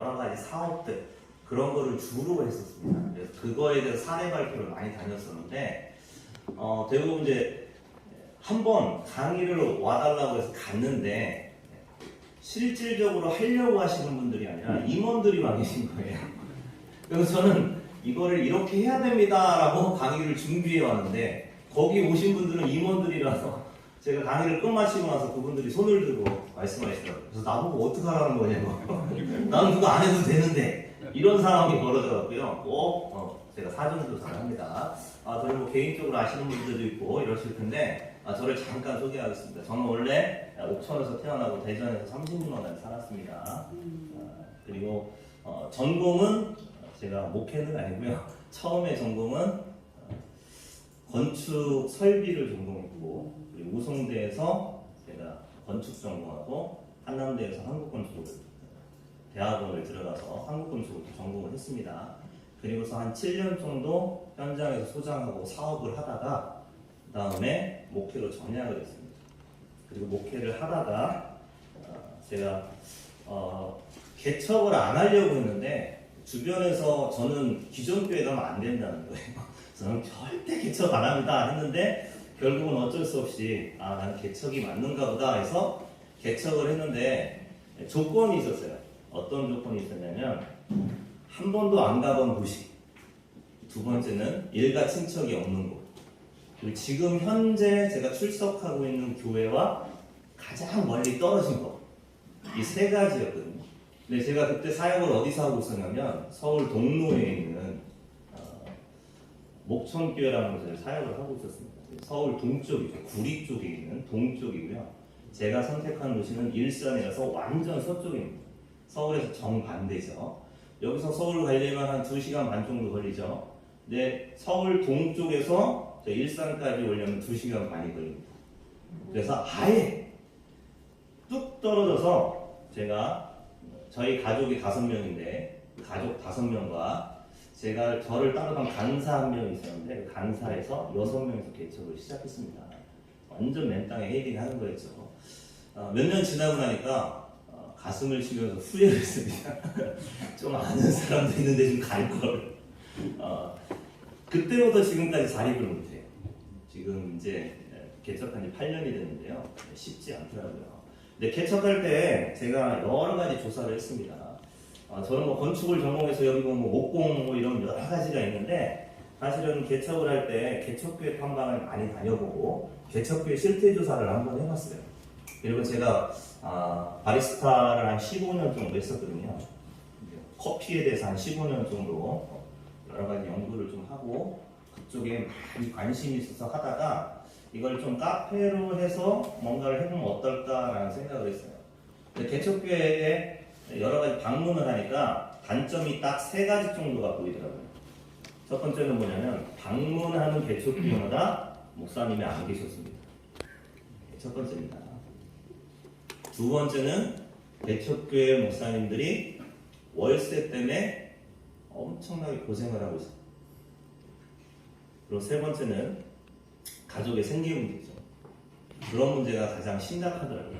여러 가지 사업들 그런 거를 주로 했었습니다. 그래서 그거에 대해서 사례 발표를 많이 다녔었는데 대부분 이제 한번 강의를 와달라고 해서 갔는데 실질적으로 하려고 하시는 분들이 아니라 임원들이 와 계신 거예요. 그래서 저는 이거를 이렇게 해야 됩니다라고 강의를 준비해 왔는데 거기 오신 분들은 임원들이라서 제가 강의를 끝마치고 나서 그분들이 손을 들고 말씀하시더라고요. 그래서 나보고 어떡하라는 거냐고. 나는 그거 안 해도 되는데 이런 상황이 벌어져갖고요. 꼭 제가 사전조사를 합니다. 저를 뭐 개인적으로 아시는 분들도 있고 이러실 텐데 저를 잠깐 소개하겠습니다. 저는 원래 옥천에서 태어나고 대전에서 36년을 살았습니다. 그리고 전공은 제가 목회는 아니고요. 처음에 전공은 건축 설비를 전공했고 그리고 우성대에서 제가 건축 전공하고 한남대에서 한국건축 대학원을 들어가서 한국건축을 전공을 했습니다. 그리고서 한 7년 정도 현장에서 소장하고 사업을 하다가 그 다음에 목회로 전향을 했습니다. 그리고 목회를 하다가 제가 개척을 안 하려고 했는데 주변에서 저는 기존 교회 가면 안 된다는 거예요. 저는 절대 개척 안 합니다 했는데 결국은 어쩔 수 없이 난 개척이 맞는가 보다 해서 개척을 했는데 조건이 있었어요. 어떤 조건이 있었냐면 한 번도 안 가본 도시, 두 번째는 일가 친척이 없는 곳, 그리고 지금 현재 제가 출석하고 있는 교회와 가장 멀리 떨어진 것, 이 세 가지였거든요. 근데 제가 그때 사역을 어디서 하고 있었냐면 서울 동로에 있는 목천교회라는 곳에서 사역을 하고 있었습니다. 서울 동쪽이죠. 구리 쪽에 있는 동쪽이고요. 제가 선택한 도시는 일산이라서 완전 서쪽입니다. 서울에서 정반대죠. 여기서 서울 가려면 한 2시간 반 정도 걸리죠. 근데 서울 동쪽에서 일산까지 오려면 2시간 반이 걸립니다. 그래서 아예 뚝 떨어져서 제가 저희 가족이 5명인데 가족 5명과 제가 저를 따르던 간사 한 명이 있었는데 그 간사에서 6명에서 개척을 시작했습니다. 완전 맨 땅에 헤딩 하는 거였죠. 몇 년 지나고 나니까 가슴을 치면서 후회를 했습니다. 좀 아는 사람도 있는데 좀 갈걸. 그때부터 지금까지 자립을 못해요. 지금 이제 개척한 지 8년이 됐는데요. 쉽지 않더라고요. 근데 개척할 때 제가 여러 가지 조사를 했습니다. 저는 뭐 건축을 전공해서 여기 보면 목공 뭐 이런 여러 가지가 있는데 사실은 개척을 할 때 개척교회 탐방을 많이 다녀보고 개척교회 실태 조사를 한번 해봤어요. 그리고 제가 바리스타를 한 15년 정도 했었거든요. 커피에 대해서 한 15년 정도 여러 가지 연구를 좀 하고 그쪽에 많이 관심이 있어서 하다가 이걸 좀 카페로 해서 뭔가를 해보면 어떨까라는 생각을 했어요. 근데 개척교회에 여러 가지 방문을 하니까 단점이 딱 3가지 정도가 보이더라고요. 첫 번째는 뭐냐면 방문하는 개척교회마다 목사님이 안 계셨습니다. 첫 번째입니다. 두 번째는 개척교회 목사님들이 월세 때문에 엄청나게 고생을 하고 있어요. 그리고 세 번째는 가족의 생계 문제죠. 그런 문제가 가장 심각하더라고요.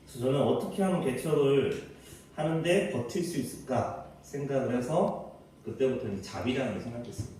그래서 저는 어떻게 하면 개척을 하는데 버틸 수 있을까 생각을 해서 그때부터 이제 자비량을 생각했습니다.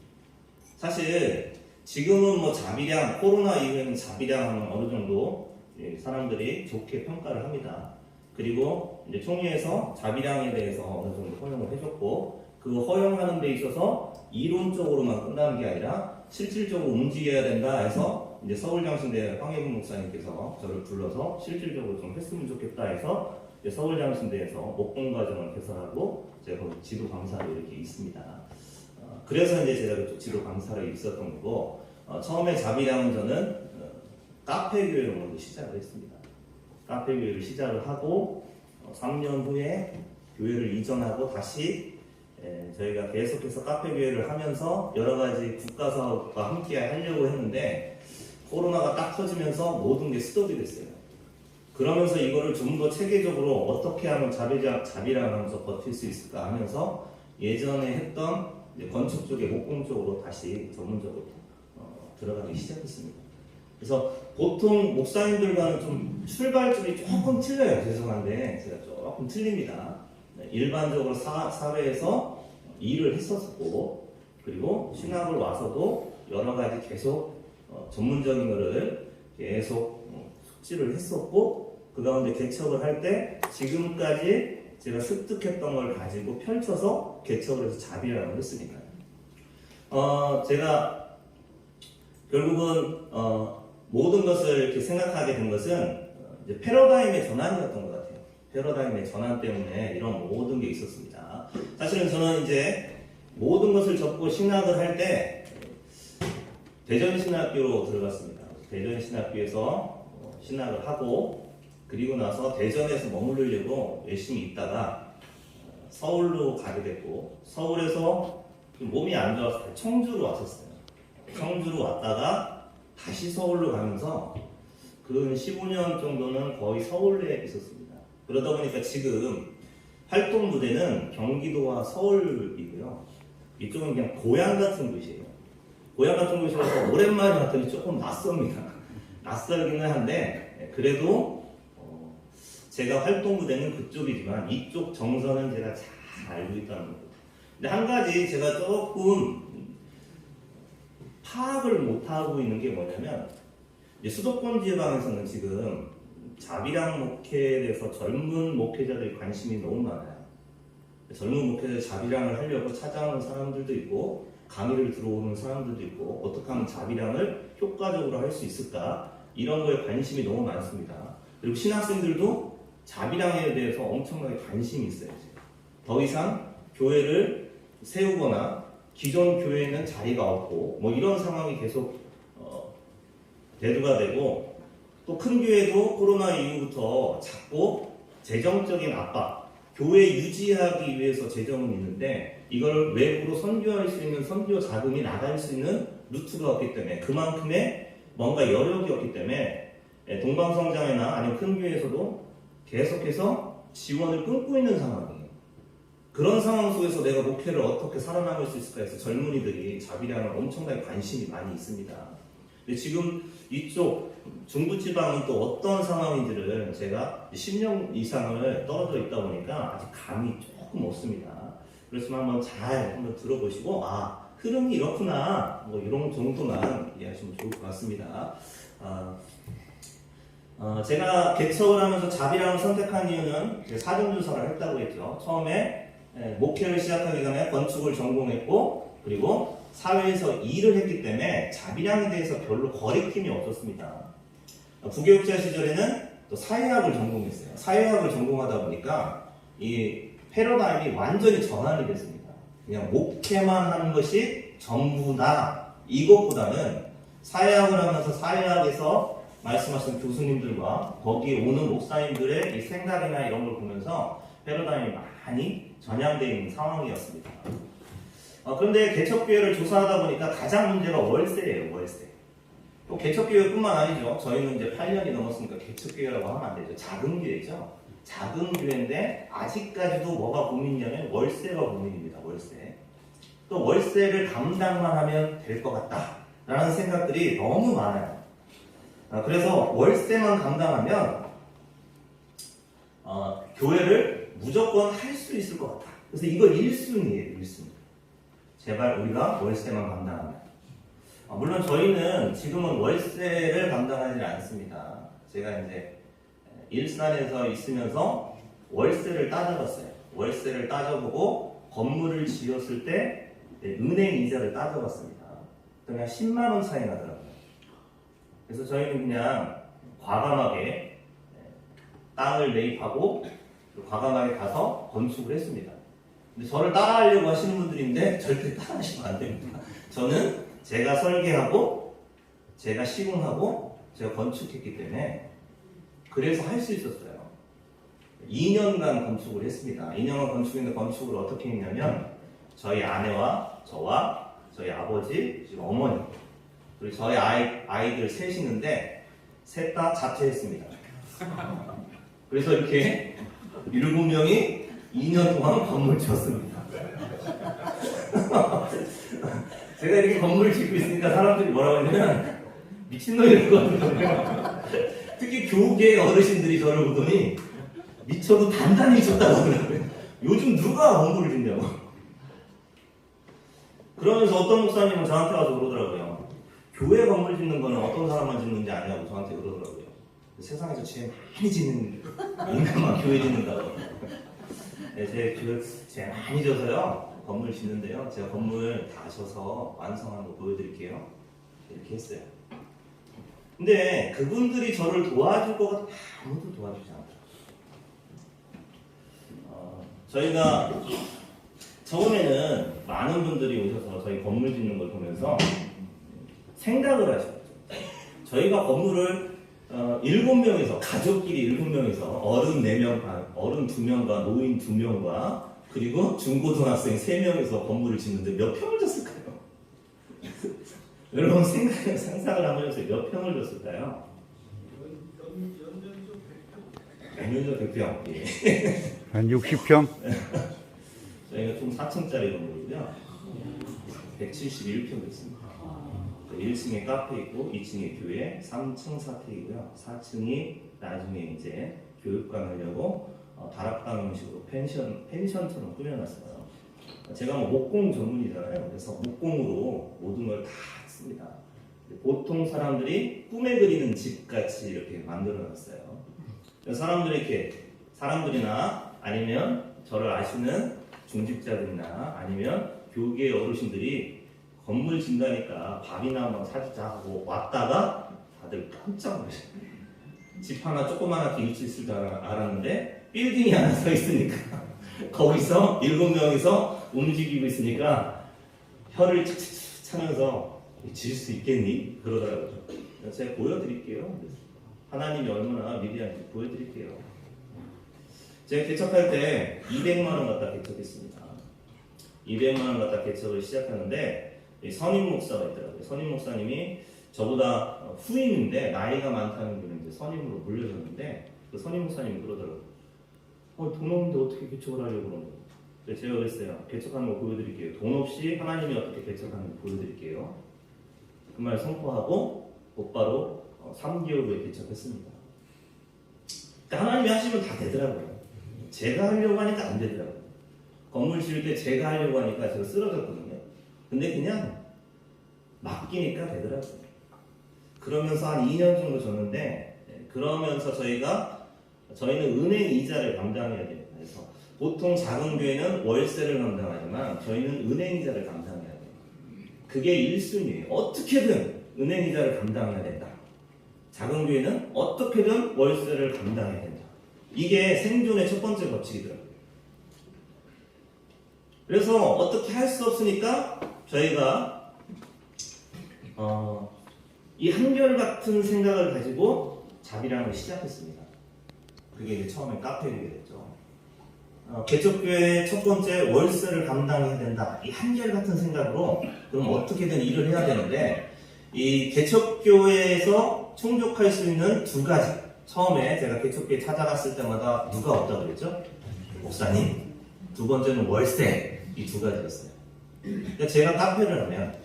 사실 지금은 뭐 자비량, 코로나 이후에는 자비량 하면 어느 정도 사람들이 좋게 평가를 합니다. 그리고 이제 총회에서 자비량에 대해서 어느 정도 허용을 해줬고 그 허용하는 데 있어서 이론적으로만 끝나는 게 아니라 실질적으로 움직여야 된다 해서 이제 서울장신대 황혜분 목사님께서 저를 불러서 실질적으로 좀 했으면 좋겠다 해서 서울장신대에서 목공과정을 개설하고 제가 거기 지도 강사로 이렇게 있습니다. 그래서 이제 제가 그쪽 지도 강사로 있었던 거고 처음에 자비량은 저는 카페 교회로 먼저 시작을 했습니다. 카페 교회를 시작을 하고 3년 후에 교회를 이전하고 다시 저희가 계속해서 카페 교회를 하면서 여러 가지 국가 사업과 함께 하려고 했는데 코로나가 딱 터지면서 모든 게 스톱이 됐어요. 그러면서 이거를 좀 더 체계적으로 어떻게 하면 자비랑 하면서 버틸 수 있을까 하면서 예전에 했던 건축 쪽에 목공 쪽으로 다시 전문적으로 들어가기 시작했습니다. 그래서 보통 목사님들과는 좀 출발점이 조금 틀려요. 죄송한데 제가 조금 틀립니다. 일반적으로 사회에서 일을 했었고, 그리고 신학을 와서도 여러 가지 계속 전문적인 거를 계속 숙지를 했었고, 그 가운데 개척을 할 때 지금까지 제가 습득했던 걸 가지고 펼쳐서 개척을 해서 자비라고 했으니까요. 제가 결국은 모든 것을 이렇게 생각하게 된 것은 이제 패러다임의 전환이었던 것 같아요. 패러다임의 전환 때문에 이런 모든 게 있었습니다. 사실은 저는 이제 모든 것을 접고 신학을 할 때 대전신학교로 들어갔습니다. 대전신학교에서 신학을 하고, 그리고 나서 대전에서 머무르려고 열심히 있다가 서울로 가게 됐고, 서울에서 좀 몸이 안 좋아서 청주로 왔었어요. 청주로 왔다가 다시 서울로 가면서 그 15년 정도는 거의 서울에 있었습니다. 그러다 보니까 지금 활동 무대는 경기도와 서울이고요. 이쪽은 그냥 고향 같은 곳이에요. 고향 같은 곳이라서 오랜만에 왔더니 조금 낯섭니다. 낯설기는 한데, 그래도 제가 활동 무대는 그쪽이지만 이쪽 정서는 제가 잘 알고 있다는 거죠. 근데 한 가지 제가 조금 파악을 못하고 있는 게 뭐냐면, 수도권 지방에서는 지금 자비랑 목회에 대해서 젊은 목회자들이 관심이 너무 많아요. 젊은 목회자 자비랑을 하려고 찾아오는 사람들도 있고, 강의를 들어오는 사람들도 있고, 어떻게 하면 자비랑을 효과적으로 할 수 있을까, 이런 거에 관심이 너무 많습니다. 그리고 신학생들도 자비랑에 대해서 엄청나게 관심이 있어요. 더 이상 교회를 세우거나 기존 교회에는 자리가 없고 뭐 이런 상황이 계속 대두가 되고, 또 큰 교회도 코로나 이후부터 자꾸 재정적인 압박, 교회 유지하기 위해서 재정은 있는데 이걸 외부로 선교할 수 있는 선교 자금이 나갈 수 있는 루트가 없기 때문에, 그만큼의 뭔가 여력이 없기 때문에 동방성장이나 아니면 큰 교회에서도 계속해서 지원을 끊고 있는 상황이에요. 그런 상황 속에서 내가 목회를 어떻게 살아남을 수 있을까 해서 젊은이들이 자비랑을 엄청나게 관심이 많이 있습니다. 근데 지금 이쪽 중부지방은 또 어떤 상황인지를 제가 10년 이상을 떨어져 있다 보니까 아직 감이 조금 없습니다. 그렇지만 한번 들어보시고, 흐름이 이렇구나, 뭐 이런 정도만 이해하시면 좋을 것 같습니다. 제가 개척을 하면서 자비랑을 선택한 이유는 사전조사를 했다고 했죠. 처음에 목회를 시작하기 전에 건축을 전공했고, 그리고 사회에서 일을 했기 때문에 자비랑에 대해서 별로 거리낌이 없었습니다. 부교육자 시절에는 또 사회학을 전공했어요. 사회학을 전공하다 보니까 이 패러다임이 완전히 전환이 됐습니다. 그냥 목회만 하는 것이 전부다, 이것보다는 사회학을 하면서 사회학에서 말씀하신 교수님들과 거기에 오는 목사님들의 이 생각이나 이런 걸 보면서 패러다임이 많이 전향되어 있는 상황이었습니다. 그런데 개척교회를 조사하다 보니까 가장 문제가 월세예요, 월세. 또 개척교회뿐만 아니죠. 저희는 이제 8년이 넘었으니까 개척교회라고 하면 안 되죠. 작은 교회죠. 작은 교회인데 아직까지도 뭐가 고민이냐면 월세가 고민입니다, 월세. 또 월세를 감당만 하면 될 것 같다라는 생각들이 너무 많아요. 그래서 월세만 감당하면 교회를 무조건 할 수 있을 것 같다. 그래서 이거 1순위예요, 1순위. 제발 우리가 월세만 감당하면. 물론 저희는 지금은 월세를 감당하지 않습니다. 제가 이제 일산에서 있으면서 월세를 따져봤어요. 월세를 따져보고 건물을 지었을 때 은행 이자를 따져봤습니다. 그냥 10만 원 차이 나더라고요. 그래서 저희는 그냥 과감하게 땅을 매입하고 과감하게 가서 건축을 했습니다. 근데 저를 따라하려고 하시는 분들인데 절대 따라하시면 안 됩니다. 저는 제가 설계하고 제가 시공하고 제가 건축했기 때문에 그래서 할 수 있었어요. 2년간 건축을 했습니다. 2년간 건축했는데 건축을 어떻게 했냐면 저희 아내와 저와 저희 아버지, 지금 어머니, 그리고 저희 아이들 셋이는데 셋 다 자퇴했습니다. 그래서 이렇게 7명이 2년 동안 건물 지었습니다. 제가 이렇게 건물을 짓고 있으니까 사람들이 뭐라고 하냐면 미친놈이라는 거거든요. 특히 교계 어르신들이 저를 보더니 미쳐도 단단히 쳤다고 그러더라고요. 요즘 누가 건물을 짓냐고. 그러면서 어떤 목사님은 저한테 와서 그러더라고요. 교회 건물 짓는 거는 어떤 사람만 짓는지 아냐고 저한테 그러더라고요. 세상에서 제일 많이 짓는 인간만 교회 짓는다고. 네, 제일 많이 져서요 건물 짓는데요. 제가 건물 다 져서 완성한 거 보여드릴게요. 이렇게 했어요. 근데 그분들이 저를 도와줄 것 같아 아무도 도와주지 않더라고요. 저희가 처음에는 많은 분들이 오셔서 저희 건물 짓는 걸 보면서 생각을 하셨죠. 저희가 건물을 7명이서 가족끼리 7명이서 어른 4명, 어른 2명과 노인 2명과 그리고 중고등학생 3명이서 건물을 짓는데 몇 평을 졌을까요? 여러분 상상을 한번 해보세요. 몇 평을 졌을까요? 연면적 100평. 예. 한 60평? 저희가 총 4층짜리 건물이고요. 171평 있습니다. 1층에 카페 있고 2층에 교회, 3층 사택이고요. 4층이 나중에 이제 교육관 하려고 다락방 형식으로 펜션처럼 꾸며놨어요. 제가 뭐 목공 전문이잖아요. 그래서 목공으로 모든 걸 다 씁니다. 보통 사람들이 꿈에 그리는 집같이 이렇게 만들어놨어요. 사람들이나 아니면 저를 아시는 중직자들이나 아니면 교계 어르신들이 건물 짓다니까 밥이나 한번 사주자 하고 왔다가 다들 깜짝 놀랐어요. 집 하나 조그만하게 일치 있을 줄 알았는데 빌딩이 하나 서 있으니까 거기서 7명이서 움직이고 있으니까 혀를 착착 차면서 질 수 있겠니? 그러더라고요. 제가 보여드릴게요. 하나님이 얼마나 위대한지 보여드릴게요. 제가 개척할 때 200만 원 갖다 개척했습니다. 200만 원 갖다 개척을 시작하는데 선임 목사가 있더라고요. 선임 목사님이 저보다 후임인데 나이가 많다는 분이 이제 선임으로 물려졌는데 그 선임 목사님이 그러더라고요. 돈 없는데 어떻게 개척을 하려고 그러는 거예요? 제가 그랬어요. 개척하는 거 보여드릴게요. 돈 없이 하나님이 어떻게 개척하는지 보여드릴게요. 그 말 선포하고 곧바로 3개월 후에 개척했습니다. 그러니까 하나님이 하시면 다 되더라고요. 제가 하려고 하니까 안 되더라고요. 건물 지을 때 제가 하려고 하니까 제가 쓰러졌거든요. 근데 그냥 맡기니까 되더라고요. 그러면서 한 2년 정도 졌는데 그러면서 저희는 은행 이자를 감당해야 됩니다. 그래서 보통 작은 교회는 월세를 감당하지만 저희는 은행 이자를 감당해야 돼요. 그게 1순위예요. 어떻게든 은행 이자를 감당해야 된다. 작은 교회는 어떻게든 월세를 감당해야 된다. 이게 생존의 첫 번째 법칙이더라고요. 그래서 어떻게 할 수 없으니까 저희가 이 한결같은 생각을 가지고 자비랑을 시작했습니다. 그게 이제 처음에 카페가 됐죠. 개척교회의 첫 번째 월세를 감당해야 된다. 이 한결같은 생각으로 그럼 어떻게든 일을 해야 되는데 이 개척교회에서 충족할 수 있는 두 가지. 처음에 제가 개척교회 찾아갔을 때마다 누가 없다고 그랬죠? 목사님. 두 번째는 월세. 이 두 가지였어요. 그러니까 제가 카페를 하면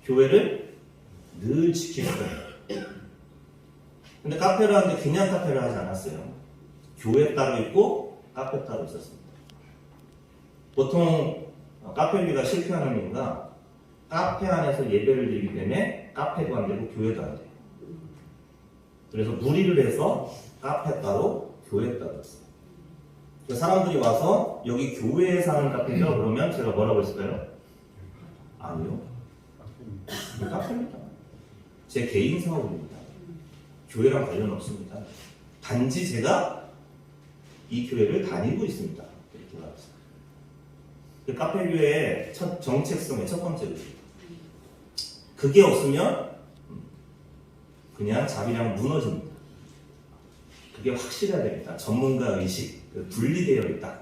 교회를 늘 지킬 거예요. 근데 카페를 하는데 그냥 카페를 하지 않았어요. 교회 따로 있고 카페 따로 있었습니다. 보통 카페비가 실패하는 이유가 카페 안에서 예배를 드리기 때문에 카페도 안 되고 교회도 안 돼요. 그래서 무리를 해서 카페 따로 교회 따로 있어요. 사람들이 와서 여기 교회에 사는 카페죠? 그러면 제가 뭐라고 했을까요? 아니요. 카페입니다. 제 개인 사업입니다. 교회랑 관련 없습니다. 단지 제가 이 교회를 다니고 있습니다. 이렇게 말했어요. 그 카페 교회의 첫 정체성의 첫 번째로 그게 없으면 그냥 자비랑 무너집니다. 그게 확실해야 됩니다. 전문가 의식 분리되어 있다.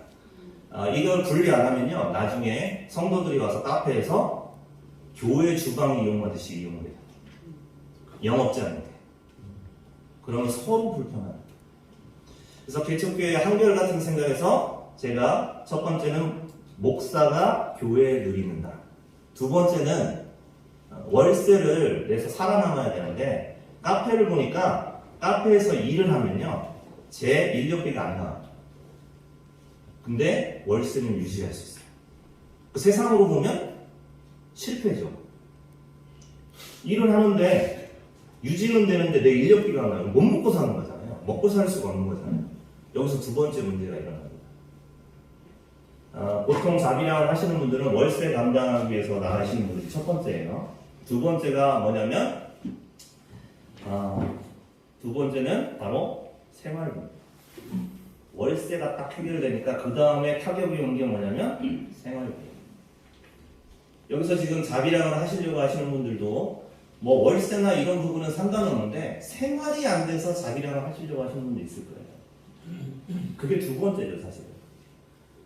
이걸 분리 안 하면요 나중에 성도들이 와서 카페에서 교회 주방 이용하듯이 이용합니다. 영업자인데 그러면 서로 불편합니다. 그래서 개척교회 한결같은 생각에서 제가 첫 번째는 목사가 교회에 누리는다. 두 번째는 월세를 내서 살아남아야 되는데 카페를 보니까 카페에서 일을 하면요 제 인력비가 안 나와요. 근데 월세는 유지할 수 있어요. 세상으로 보면 실패죠. 일을 하는데 유지는 되는데 내 인력비가 나요. 못 먹고 사는 거잖아요. 먹고 살 수가 없는 거잖아요. 여기서 두 번째 문제가 일어납니다. 보통 자비량을 하시는 분들은 월세 감당하기 위해서 나가시는 분들이 첫 번째예요. 두 번째가 뭐냐면 두 번째는 바로 생활비. 월세가 딱 해결되니까 그 다음에 타격이 온 게 뭐냐면 생활비. 여기서 지금 자비량을 하시려고 하시는 분들도 뭐 월세나 이런 부분은 상관없는데 생활이 안 돼서 자비량을 하시려고 하시는 분도 있을 거예요. 그게 두 번째죠, 사실은.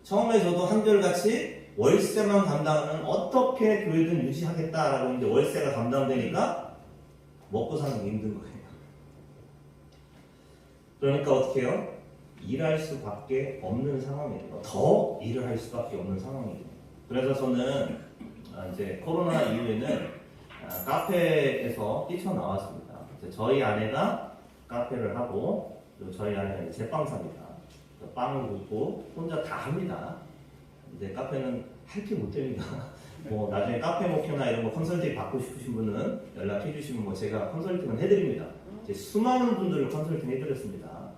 처음에 저도 한결같이 월세만 감당하면 어떻게 교회든 유지하겠다라고 했는데 월세가 감당되니까 먹고 사는 게 힘든 거예요. 그러니까 어떻게 해요? 일할 수밖에 없는 상황이에요. 더 일을 할 수밖에 없는 상황이에요. 그래서 저는 이제 코로나 이후에는 카페에서 뛰쳐나왔습니다. 저희 아내가 카페를 하고 저희 아내가 제빵사입니다. 빵을 굽고 혼자 다 합니다. 근데 카페는 할 게 못 됩니다. 뭐 나중에 카페 목표나 이런 거 컨설팅 받고 싶으신 분은 연락해 주시면 뭐 제가 컨설팅을 해드립니다. 수많은 분들을 컨설팅 해드렸습니다.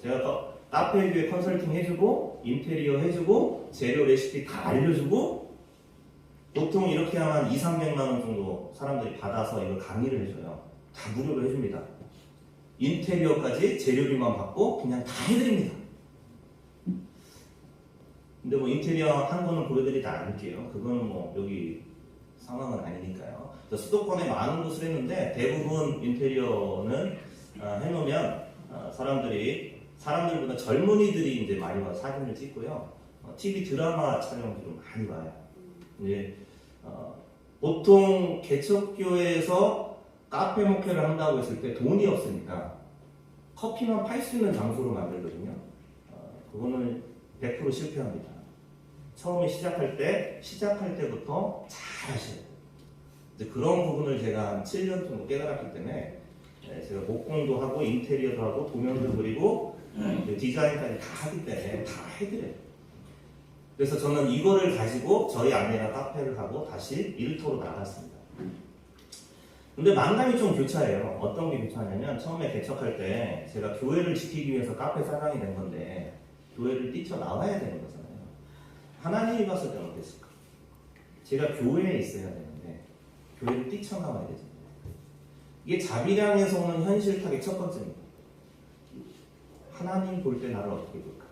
제가 카페 교회 컨설팅 해주고 인테리어 해주고 재료 레시피 다 알려주고 보통 이렇게 하면 200~300만 원 정도 사람들이 받아서 이걸 강의를 해줘요. 다 무료로 해줍니다. 인테리어까지 재료비만 받고 그냥 다 해드립니다. 근데 뭐 인테리어 한 거는 보여드리지 않을게요. 그거는 뭐 여기 상황은 아니니까요. 수도권에 많은 곳을 했는데 대부분 인테리어는 해놓으면 사람들보다 젊은이들이 이제 많이 와서 사진을 찍고요. TV 드라마 촬영도 많이 와요. 이제 보통 개척교회에서 카페 목회를 한다고 했을 때 돈이 없으니까 커피만 팔 수 있는 장소로 만들거든요. 그거는 100% 실패합니다. 처음에 시작할 때부터 잘 하셔야 돼요. 이제 그런 부분을 제가 한 7년 정도 깨달았기 때문에 제가 목공도 하고 인테리어도 하고 도면도 그리고 디자인까지 다 하기 때문에 다 해드려요. 그래서 저는 이거를 가지고 저희 아내가 카페를 하고 다시 일터로 나갔습니다. 근데 만남이 좀 교차해요. 어떤 게 교차하냐면 처음에 개척할 때 제가 교회를 지키기 위해서 카페 사장이 된 건데 교회를 뛰쳐나와야 되는 거잖아요. 하나님이 봤을 때는 어땠을까? 제가 교회에 있어야 되는데 교회를 뛰쳐나와야 되잖아요. 이게 자비량에서 오는 현실 타격 첫 번째입니다. 하나님 볼 때 나를 어떻게 볼까?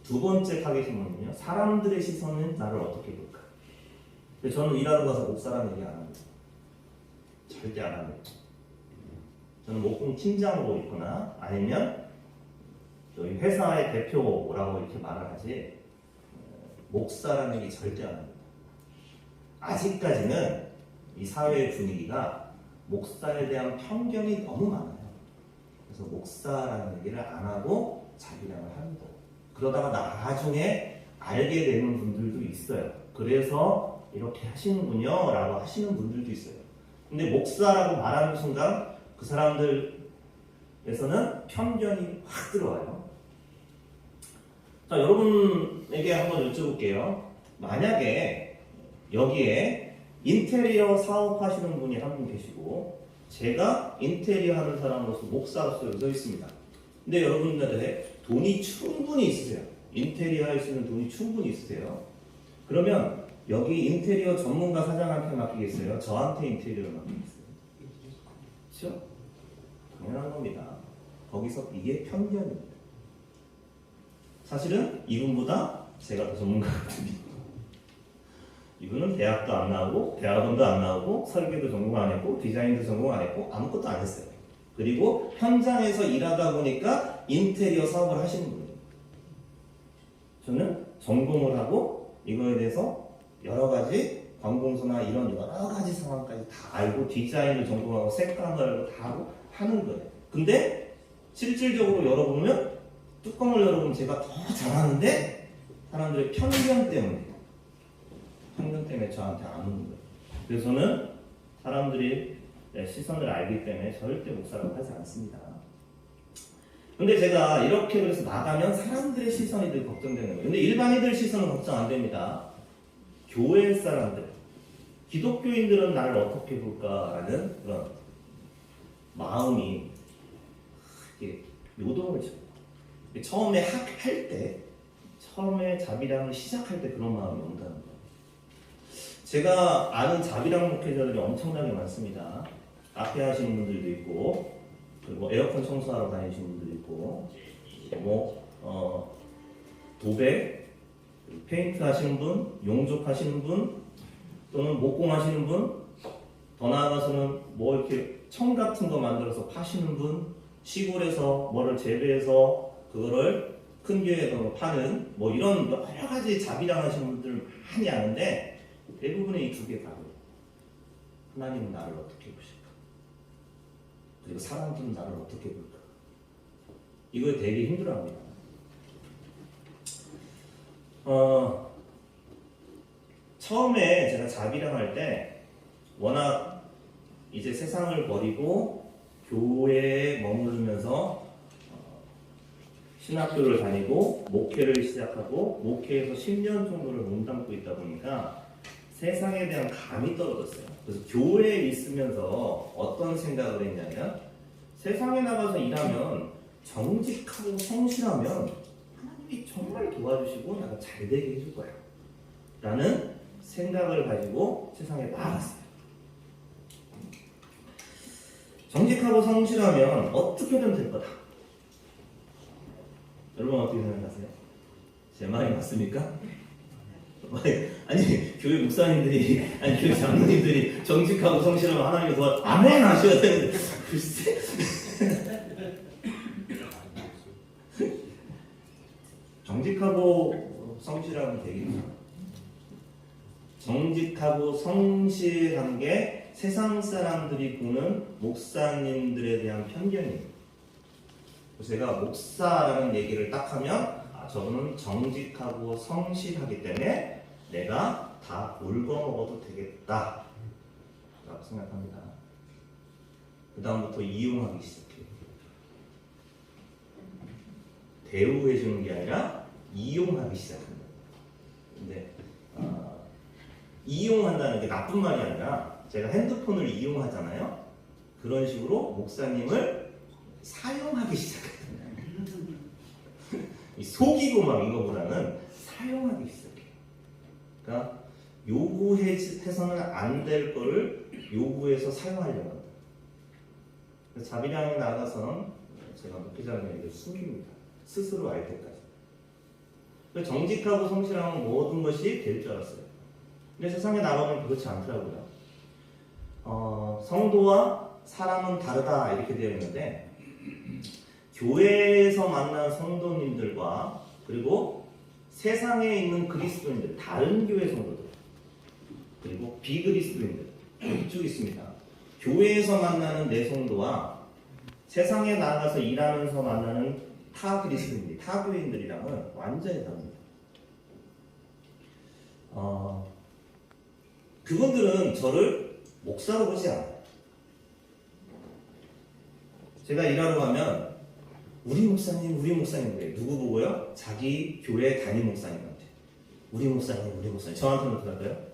두 번째 타겟이 뭐냐면 사람들의 시선은 나를 어떻게 볼까? 근데 저는 일하러 가서 목사라는 얘기 안 합니다. 절대 안 합니다. 저는 목공 팀장으로 있거나 아니면 저희 회사의 대표라고 이렇게 말을 하지 목사라는 얘기 절대 안 합니다. 아직까지는 이 사회의 분위기가 목사에 대한 편견이 너무 많아요. 그래서 목사라는 얘기를 안 하고 자비량을 합니다. 그러다가 나중에 알게 되는 분들도 있어요. 그래서 이렇게 하시는군요 라고 하시는 분들도 있어요. 근데 목사라고 말하는 순간 그 사람들에서는 편견이 확 들어와요. 자, 여러분에게 한번 여쭤볼게요. 만약에 여기에 인테리어 사업하시는 분이 한 분 계시고 제가 인테리어 하는 사람으로서 목사로서 여기 서 있습니다. 근데 여러분들의 돈이 충분히 있으세요. 인테리어 할 수 있는 돈이 충분히 있으세요. 그러면 여기 인테리어 전문가 사장한테 맡기겠어요? 저한테 인테리어를 맡기겠어요? 그렇죠? 당연한 겁니다. 거기서 이게 편견입니다. 사실은 이분보다 제가 더 전문가 같습니다. 이분은 대학도 안 나오고 대학원도 안 나오고 설계도 전공 안 했고 디자인도 전공 안 했고 아무것도 안 했어요. 그리고 현장에서 일하다 보니까 인테리어 사업을 하시는 분이에요. 저는 전공을 하고 이거에 대해서 여러 가지 관공서나 이런 여러 가지 상황까지 다 알고 디자인을 전공하고 색감을 알고 다 하고 하는 거예요. 근데 실질적으로 열어보면 뚜껑을 열어보면 제가 더 잘하는데 사람들의 편견 때문에 저한테 안 오는 거예요. 그래서 저는 사람들이 시선을 알기 때문에 절대 목사라고 하지 않습니다. 근데 제가 이렇게 그래서 나가면 사람들의 시선이 늘 걱정되는 거예요. 근데 일반인들 시선은 걱정 안 됩니다. 교회 사람들, 기독교인들은 나를 어떻게 볼까라는 그런 마음이 이렇게 요동을 쳐요. 처음에 할 때, 처음에 자비랑을 시작할 때 그런 마음이 온다는 거예요. 제가 아는 자비랑 목회자들이 엄청나게 많습니다. 앞에 하시는 분들도 있고, 그리고 에어컨 청소하러 다니시는 분들도 있고, 도배, 페인트 하시는 분, 용접 하시는 분, 또는 목공 하시는 분, 더 나아가서는 뭐 이렇게 청 같은 거 만들어서 파시는 분, 시골에서 뭐를 재배해서 그거를 큰 교회에서 파는 뭐 이런 여러 가지 자비랑 하시는 분들 많이 아는데 대부분의 이 두 개 다르고 하나님은 나를 어떻게 보실까? 그리고 사람들은 나를 어떻게 볼까? 이걸 되게 힘들어합니다. 처음에 제가 자비랑 할 때 워낙 이제 세상을 버리고 교회에 머무르면서 신학교를 다니고 목회를 시작하고 목회에서 10년 정도를 몸담고 있다 보니까 세상에 대한 감이 떨어졌어요. 그래서 교회에 있으면서 어떤 생각을 했냐면 세상에 나가서 일하면 정직하고 성실하면 하나님이 정말 도와주시고 나가 잘 되게 해줄 거야 라는 생각을 가지고 세상에 나갔어요. 정직하고 성실하면 어떻게든 될 거다. 여러분 어떻게 생각하세요? 제 말이 맞습니까? 아니 교회 목사님들이 아니 교회 장로님들이 정직하고 성실하면 하나님이 도와 아멘 하셔야 되는데 글쎄 정직하고 성실하면 되겠죠. 정직하고 성실한 게 세상 사람들이 보는 목사님들에 대한 편견입니다. 제가 목사라는 얘기를 딱 하면 저분은 정직하고 성실하기 때문에 내가 다 울거먹어도 되겠다 라고 생각합니다. 그 다음부터 이용하기 시작해요. 대우해주는 게 아니라 이용하기 시작합니다. 근데 이용한다는 게 나쁜 말이 아니라 제가 핸드폰을 이용하잖아요. 그런 식으로 목사님을 사용하기 시작합니다. 속이고 막 이거보다는 사용하기 시작해요. 그러니까 요구해서는 안 될 거를 요구해서 사용하려고 합니다. 자비량에 나가서는 제가 목회자님에게 숨깁니다. 스스로 알 때까지. 정직하고 성실하면 모든 것이 될 줄 알았어요. 근데 세상에 나가면 그렇지 않더라고요. 성도와 사람은 다르다 이렇게 되어 있는데 교회에서 만난 성도님들과 그리고 세상에 있는 그리스도인들, 다른 교회 성도들 그리고 비그리스도인들 쭉 있습니다. 교회에서 만나는 내 성도와 세상에 나가서 일하면서 만나는 타 그리스도인들, 타 교회인들이랑은 완전히 다릅니다. 그분들은 저를 목사로 보지 않아요. 제가 일하러 가면 우리 목사님 그래요. 누구 보고요? 자기 교회 담임 목사님한테 우리 목사님 저한테는 어떻게 할까요?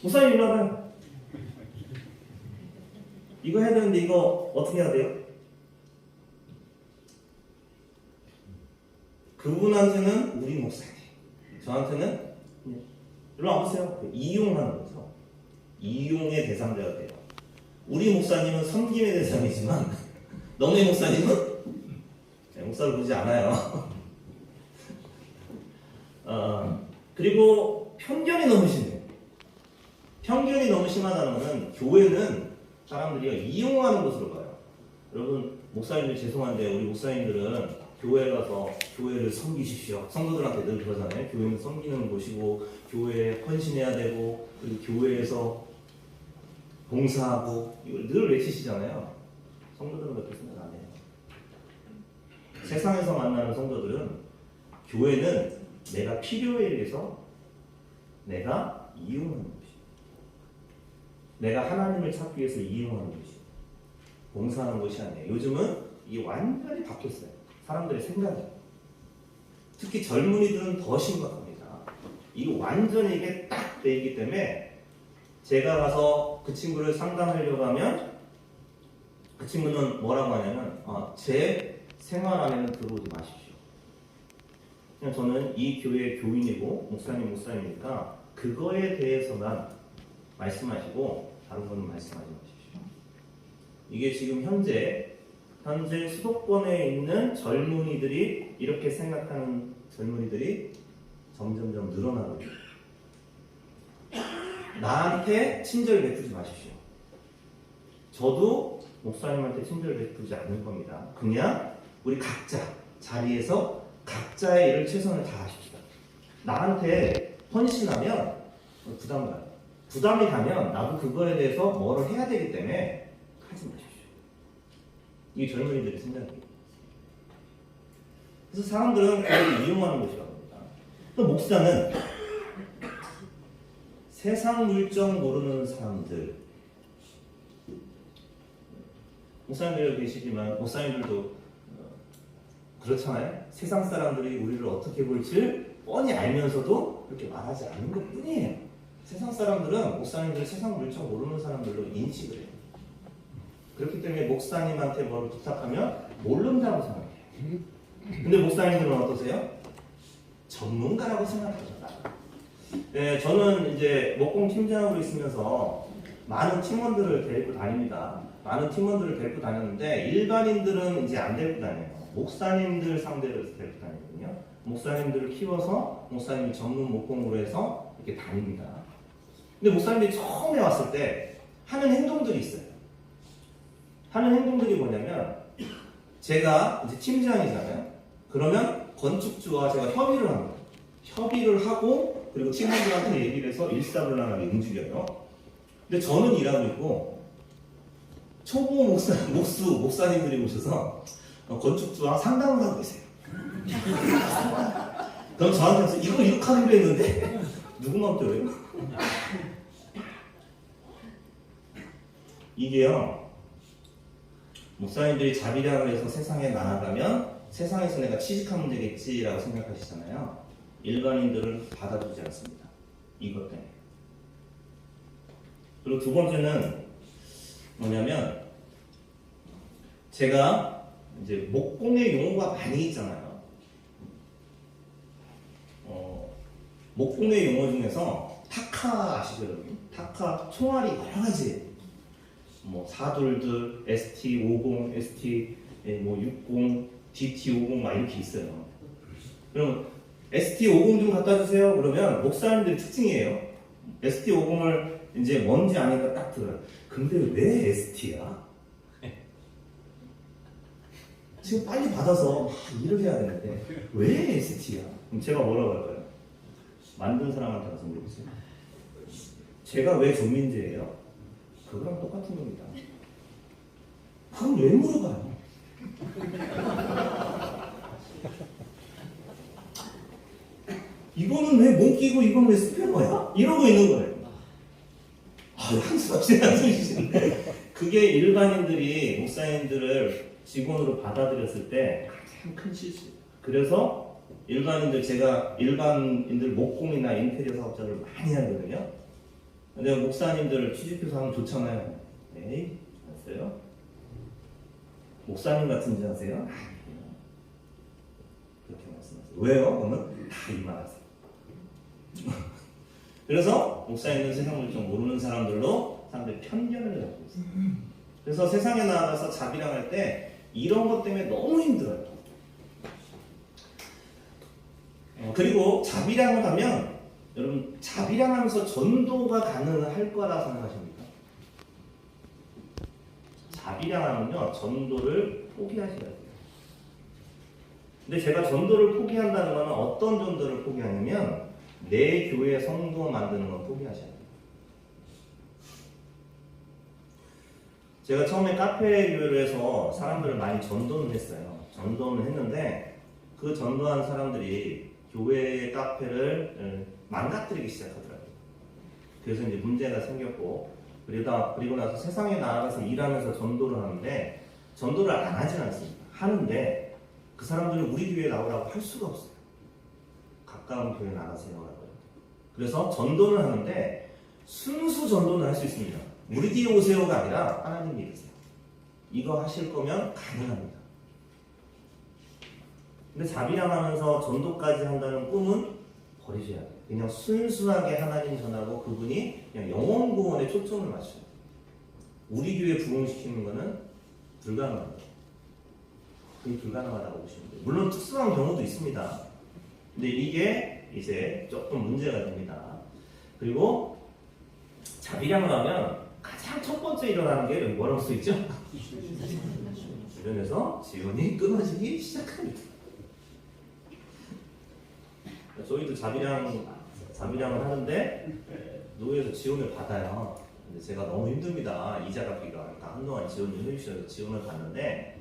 목사님 일로 와봐요. 이거 해야 되는데 이거 어떻게 해야 돼요? 그분한테는 우리 목사님, 저한테는 일로 와보세요. 이용하는 거죠. 이용의 대상자가 돼요. 우리 목사님은 섬김의 대상이지만 너네 목사님은 목사를 보지 않아요. 그리고 편견이 너무 심해요. 편견이 너무 심하다는 것은 교회는 사람들이 이용하는 것으로 봐요. 여러분 목사님들 죄송한데 우리 목사님들은 교회에 가서 교회를 섬기십시오. 성도들한테 늘 그러잖아요. 교회는 섬기는 곳이고 교회에 헌신해야 되고 그리고 교회에서 봉사하고 이걸 늘 외치시잖아요. 성도들은 그렇게 생각 안 해요. 세상에서 만나는 성도들은 교회는 내가 필요에 의해서 내가 이용하는 것이에요. 내가 하나님을 찾기 위해서 이용하는 것이에요. 봉사하는 것이 아니에요. 요즘은 이게 완전히 바뀌었어요. 사람들의 생각이. 특히 젊은이들은 더 심각합니다. 이거 완전히 이게 딱 돼 있기 때문에 제가 가서 그 친구를 상담하려고 하면 그 친구는 뭐라고 하냐면 제 생활 안에는 들어오지 마십시오. 그냥 저는 이 교회의 교인이고 목사님이니까 그거에 대해서만 말씀하시고 다른 거는 말씀하지 마십시오. 이게 지금 현재 수도권에 있는 젊은이들이 이렇게 생각하는 젊은이들이 점점점 늘어나고 있습니다. 나한테 친절 베푸지 마십시오. 저도 목사님한테 친절 베푸지 않을 겁니다. 그냥 우리 각자 자리에서 각자의 일을 최선을 다하십시다. 나한테 헌신하면 부담 가요. 부담이 가면 나도 그거에 대해서 뭐를 해야 되기 때문에 하지 마십시오. 이게 젊은이들의 생각이에요. 그래서 사람들은 그걸 이용하는 것이라고 합니다. 또 목사는 세상 물정 모르는 사람들, 목사님들 계시지만 목사님들도 그렇잖아요. 세상 사람들이 우리를 어떻게 볼지 뻔히 알면서도 그렇게 말하지 않는 것 뿐이에요. 세상 사람들은 목사님들 세상 물정 모르는 사람들로 인식을 해요. 그렇기 때문에 목사님한테 뭘 부탁하면 모른다고 생각해요. 근데 목사님들은 어떠세요? 전문가라고 생각하죠. 네, 저는 이제 목공 팀장으로 있으면서 많은 팀원들을 데리고 다닙니다. 많은 팀원들을 데리고 다녔는데 일반인들은 이제 안 데리고 다녀요. 목사님들 상대로 데리고 다니거든요. 목사님들을 키워서 목사님이 전문 목공으로 해서 이렇게 다닙니다. 근데 목사님들이 처음에 왔을 때 하는 행동들이 있어요. 하는 행동들이 뭐냐면 제가 이제 팀장이잖아요. 그러면 건축주와 제가 협의를 합니다. 협의를 하고 그리고 팀원들한테 얘기를 해서 일사불란하게 움직여요. 근데 저는 일하고 있고 초보 목사님들이 오셔서 건축주와 상담을 하고 계세요. 그럼 저한테 와서 이거 이렇게 하기로 했는데 누구 맘대로요? 이게요, 목사님들이 자비량을 해서 세상에 나아가면 세상에서 내가 취직하면 되겠지라고 생각하시잖아요. 일반인들은 받아주지 않습니다. 이것 때문에. 그리고 두 번째는 뭐냐면 제가 이제 목공의 용어가 많이 있잖아요. 목공의 용어 중에서 타카 아시죠, 여러분? 타카 총알이 여러 가지. 뭐 사돌들, ST50, ST 뭐 60, DT50 막 이렇게 있어요. 그럼 ST50 좀 갖다 주세요. 그러면 목사님들의 특징이에요. ST50을 이제 뭔지 아니까 딱 들어요. 근데 왜 ST야? 지금 빨리 받아서 막 일을 해야 되는데 왜 ST야? 그럼 제가 뭐라고 할까요? 만든 사람한테 가서 물어보세요. 제가 왜 전민재예요? 그거랑 똑같은 겁니다. 그럼 왜 물어봐요? 이거는 왜 못 끼고 이건 왜 스페어야? 이러고 있는 거예요. 한숨 그게 일반인들이 목사님들을 직원으로 받아들였을 때 가장 큰 실수예요. 그래서 제가 일반인들 목공이나 인테리어 사업자를 많이 하거든요. 근데 목사님들 취직해서 하면 좋잖아요. 에이, 알았어요? 목사님 같은 줄 아세요? 그렇게 말씀하세요. 왜요? 그러면 다 이 말하세요. 그래서 목사님은 세상을 좀 모르는 사람들로 사람들이 편견을 갖고 있어요. 그래서 세상에 나가서 자비랑할 때 이런 것 때문에 너무 힘들어요. 그리고 자비랑을 하면 여러분 자비랑하면서 전도가 가능할 거라 생각하십니까? 자비랑하면요 전도를 포기하셔야 돼요. 근데 제가 전도를 포기한다는 건 어떤 전도를 포기하냐면 내 교회 성도 만드는 건 포기하셔야 돼요. 제가 처음에 카페 교회를 해서 사람들을 많이 전도는 했어요. 전도는 했는데 그 전도한 사람들이 교회의 카페를 망가뜨리기 시작하더라고요. 그래서 이제 문제가 생겼고 그리고 나서 세상에 나가서 일하면서 전도를 하는데 전도를 안 하진 않습니다. 하는데 그 사람들은 우리 교회에 나오라고 할 수가 없어요. 가까운 교회 나가세요라고요. 그래서 전도를 하는데 순수 전도는 할 수 있습니다. 우리 뒤에 오세요가 아니라 하나님 믿으세요. 이거 하실 거면 가능합니다. 근데 자비랑하면서 전도까지 한다는 꿈은 버리셔야 돼요. 그냥 순수하게 하나님 전하고 그분이 그냥 영혼 구원에 초점을 맞춰요. 우리 교회 부흥시키는 거는 불가능합니다. 그게 불가능하다고 보시면 돼요. 물론 특수한 경우도 있습니다. 근데 이게 이제 조금 문제가 됩니다. 그리고 자비량을 하면 가장 첫 번째 일어나는 게 여기 뭐라고 써있죠? 주변에서 지원이 끊어지기 시작합니다. 저희도 자비량을 하는데 노예에서 지원을 받아요. 근데 제가 너무 힘듭니다. 이자 갚기가. 그러니까 한동안 지원 좀 해주셔서 지원을 받는데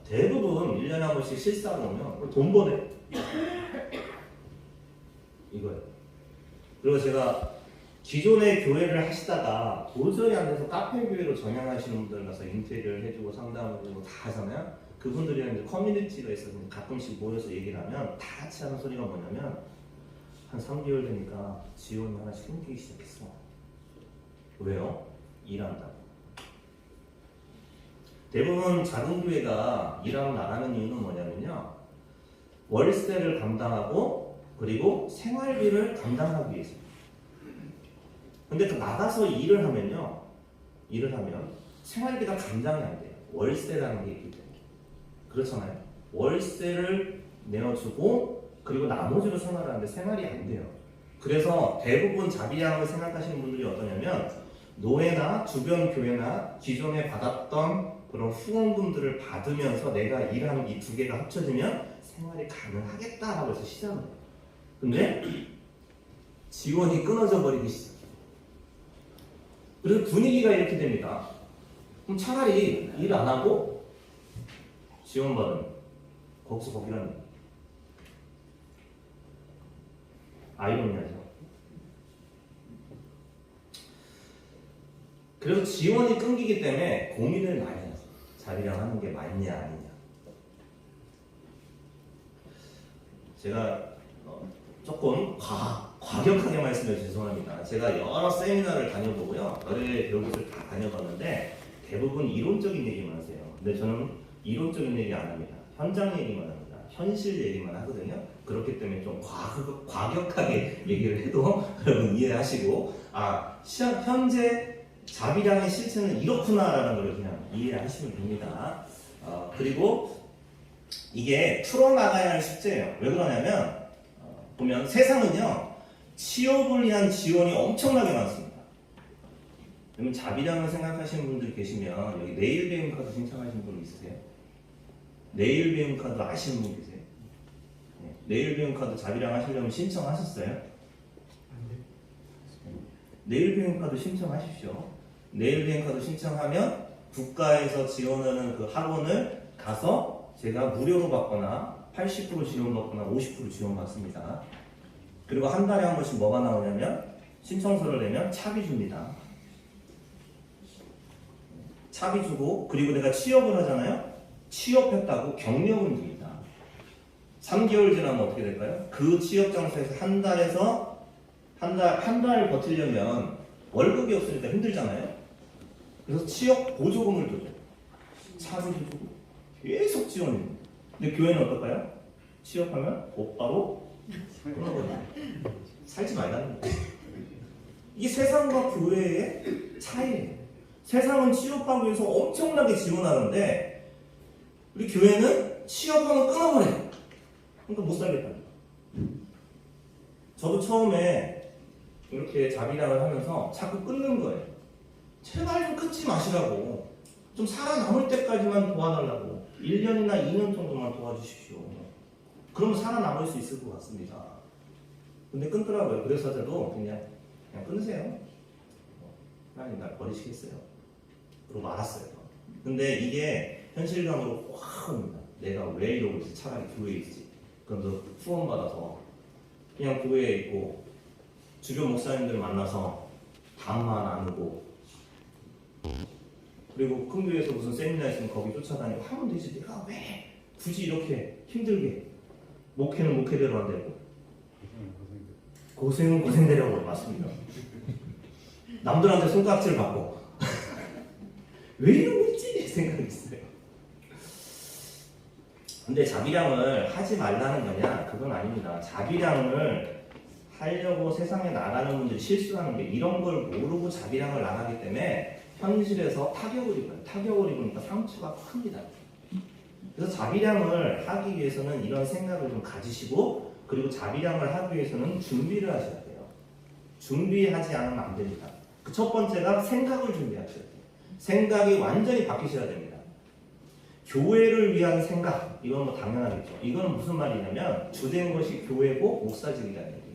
대부분 1년에 한 번씩 실사하고 오면 돈 버네. 이거예요. 그리고 제가 기존의 교회를 하시다가 도저히 안 돼서 카페 교회로 전향하시는 분들 가서 인테리어를 해주고 상담을 해주고 다 하잖아요. 그분들이랑 이제 커뮤니티가 있어서 가끔씩 모여서 얘기를 하면 다 같이 하는 소리가 뭐냐면 한 3개월 되니까 지원이 하나씩 끊기기 시작했어. 왜요? 일한다고. 대부분 작은 교회가 일하러 나가는 이유는 뭐냐면요. 월세를 감당하고 그리고 생활비를 감당하기 위해서. 근데 그 나가서 일을 하면 생활비가 감당이 안 돼요. 월세라는 게 있기 때문에. 그렇잖아요. 월세를 내어주고 그리고 나머지로 생활하는데 생활이 안 돼요. 그래서 대부분 자비량을 생각하시는 분들이 어떠냐면 노예나 주변 교회나 기존에 받았던 그런 후원금들을 받으면서 내가 일하는 이 두 개가 합쳐지면 생활이 가능하겠다라고 해서 시작을 해요. 근데 지원이 끊어져 버리기 시작해요. 그래서 분위기가 이렇게 됩니다. 그럼 차라리 일 안 하고 지원받으면 거기서 거기라는 거예요. 아이러니하죠. 그래서 지원이 끊기기 때문에 고민을 많이 해요. 자비랑 하는 게 맞냐 아니냐. 제가 조금 과격하게 말씀드려 죄송합니다. 제가 여러 세미나를 다녀보고요. 여러 교육을 다 다녀봤는데 대부분 이론적인 얘기만 하세요. 근데 저는 이론적인 얘기 안 합니다. 현장 얘기만 합니다. 현실 얘기만 하거든요. 그렇기 때문에 좀 과격하게 얘기를 해도 여러분 이해하시고 현재 자비량의 실체는 이렇구나라는 걸 그냥 이해하시면 됩니다. 그리고 이게 풀어나가야 할 숙제예요. 왜 그러냐면 보면 세상은요 취업을 위한 지원이 엄청나게 많습니다. 그러면 자비량을 생각하시는 분들 계시면 여기 내일 배움 카드 신청하시는 분 있으세요? 내일 배움 카드 아시는 분 계세요? 네. 내일 배움 카드 자비량 하시려면 신청하셨어요? 내일 배움 카드 신청하십시오. 내일 배움 카드 신청하면 국가에서 지원하는 그 학원을 가서 제가 무료로 받거나 80% 지원받거나 50% 지원받습니다. 그리고 한 달에 한 번씩 뭐가 나오냐면 신청서를 내면 차비 줍니다. 차비 주고 그리고 내가 취업을 하잖아요. 취업했다고 경력은 줍니다. 3개월 지나면 어떻게 될까요? 그 취업 장소에서 한 달 버티려면 월급이 없으니까 힘들잖아요. 그래서 취업 보조금을 줘요. 차비도 주고 계속 지원해요. 근데 교회는 어떨까요? 취업하면 곧바로 끊어버려요. 살지 말라는 거예요. 이게 세상과 교회의 차이예요. 세상은 취업하기 위해서 엄청나게 지원하는데 우리 교회는 취업하면 끊어버려요. 그러니까 못 살겠다는 거예요. 저도 처음에 이렇게 자비량을 하면서 자꾸 끊는 거예요. 제발 좀 끊지 마시라고. 좀 살아남을 때까지만 도와달라고. 1년이나 2년 정도만 도와주십시오. 그러면 살아남을 수 있을 것 같습니다. 근데 끊더라고요. 그래서 저도 그냥 끊으세요. 하나님 날 버리시겠어요. 그러고 말았어요. 근데 이게 현실감으로 확 옵니다. 내가 왜 이러고 있지? 차라리 교회에 있지. 그럼 너 후원받아서 그냥 교회에 있고 주변 목사님들 만나서 담만 나누고 그리고 큰 교회에서 무슨 세미나 있으면 거기 쫓아다니고 하면 되지. 내가 왜 굳이 이렇게 힘들게 목회는 목회대로 안 되고 고생은 고생대로 하고 맞습니다. 남들한테 손가락질 받고 왜 이러고 있지 생각이 있어요. 근데 자비량을 하지 말라는 거냐? 그건 아닙니다. 자비량을 하려고 세상에 나가는 분들이 실수하는 게 이런 걸 모르고 자비량을 나가기 때문에 현실에서 타격을 입어요. 타격을 입으니까 상처가 큽니다. 그래서 자비량을 하기 위해서는 이런 생각을 좀 가지시고, 그리고 자비량을 하기 위해서는 준비를 하셔야 돼요. 준비하지 않으면 안 됩니다. 그 첫 번째가 생각을 준비하셔야 돼요. 생각이 완전히 바뀌셔야 됩니다. 교회를 위한 생각, 이건 뭐 당연하겠죠. 이거는 무슨 말이냐면 주된 것이 교회고 목사직이라는 얘기예요.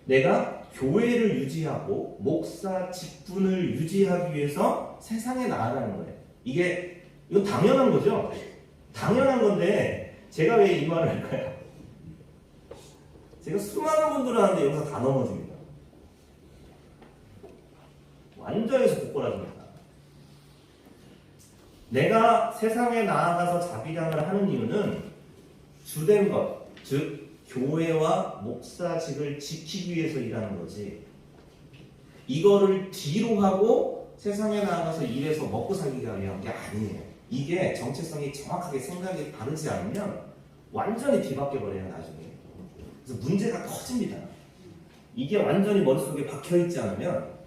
내가 교회를 유지하고 목사 직분을 유지하기 위해서 세상에 나아가는 거예요. 이건 당연한 거죠. 당연한 건데 제가 왜 이 말을 할까요? 제가 수많은 분들을 하는데 여기서 다 넘어집니다. 완전히 복골아집니다. 내가 세상에 나아가서 자비량을 하는 이유는 주된 것, 즉 교회와 목사직을 지키기 위해서 일하는 거지, 이거를 뒤로 하고 세상에 나아가서 일해서 먹고 살기가 위한 게 아니에요. 이게 정체성이 정확하게 생각이 다르지 않으면 완전히 뒤바뀌어 버려요, 나중에. 그래서 문제가 커집니다. 이게 완전히 머릿속에 박혀있지 않으면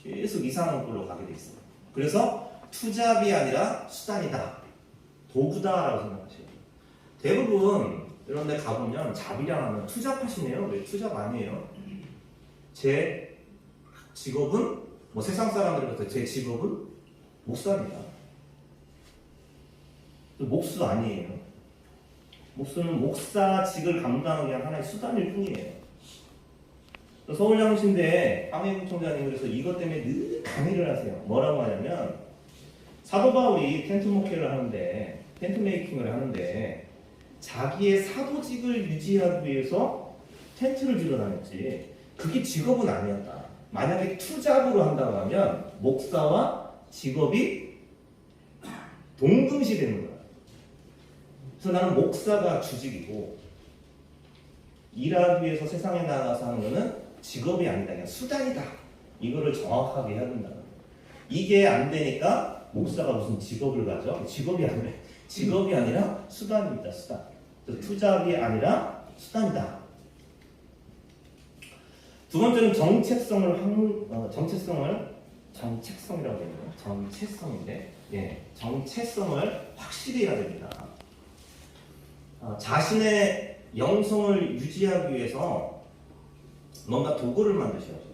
계속 이상한 꼴로 가게 돼 있어요. 그래서 투잡이 아니라 수단이다, 도구다라고 생각하셔야 돼요. 대부분 이런 데 가보면 자비량 하면 투잡하시네요. 왜 투잡 아니에요? 제 직업은, 뭐 세상 사람들이 제 직업은 목사입니다. 목수 아니에요. 목수는 목사직을 감당하기 위한 하나의 수단일 뿐이에요. 서울장신대 황해구청장님 그래서 이것 때문에 늘 강의를 하세요. 뭐라고 하냐면, 사도 바울이 텐트 목회를 하는데, 텐트 메이킹을 하는데 자기의 사도직을 유지하기 위해서 텐트를 주러 다녔지, 그게 직업은 아니었다. 만약에 투잡으로 한다고 하면 목사와 직업이 동등시 되는 거야. 그래서 나는 목사가 주직이고 일하기 위해서 세상에 나가서 하는 거는 직업이 아니다, 그냥 수단이다. 이거를 정확하게 해야 된다. 이게 안 되니까 목사가 무슨 직업을 가져? 직업이 아니라 수단입니다. 수단. 투잡이 아니라 수단이다. 두 번째는 정체성이라고 되네요. 정체성인데, 정체성을 확실히 해야 됩니다. 자신의 영성을 유지하기 위해서 뭔가 도구를 만드셔야 돼요.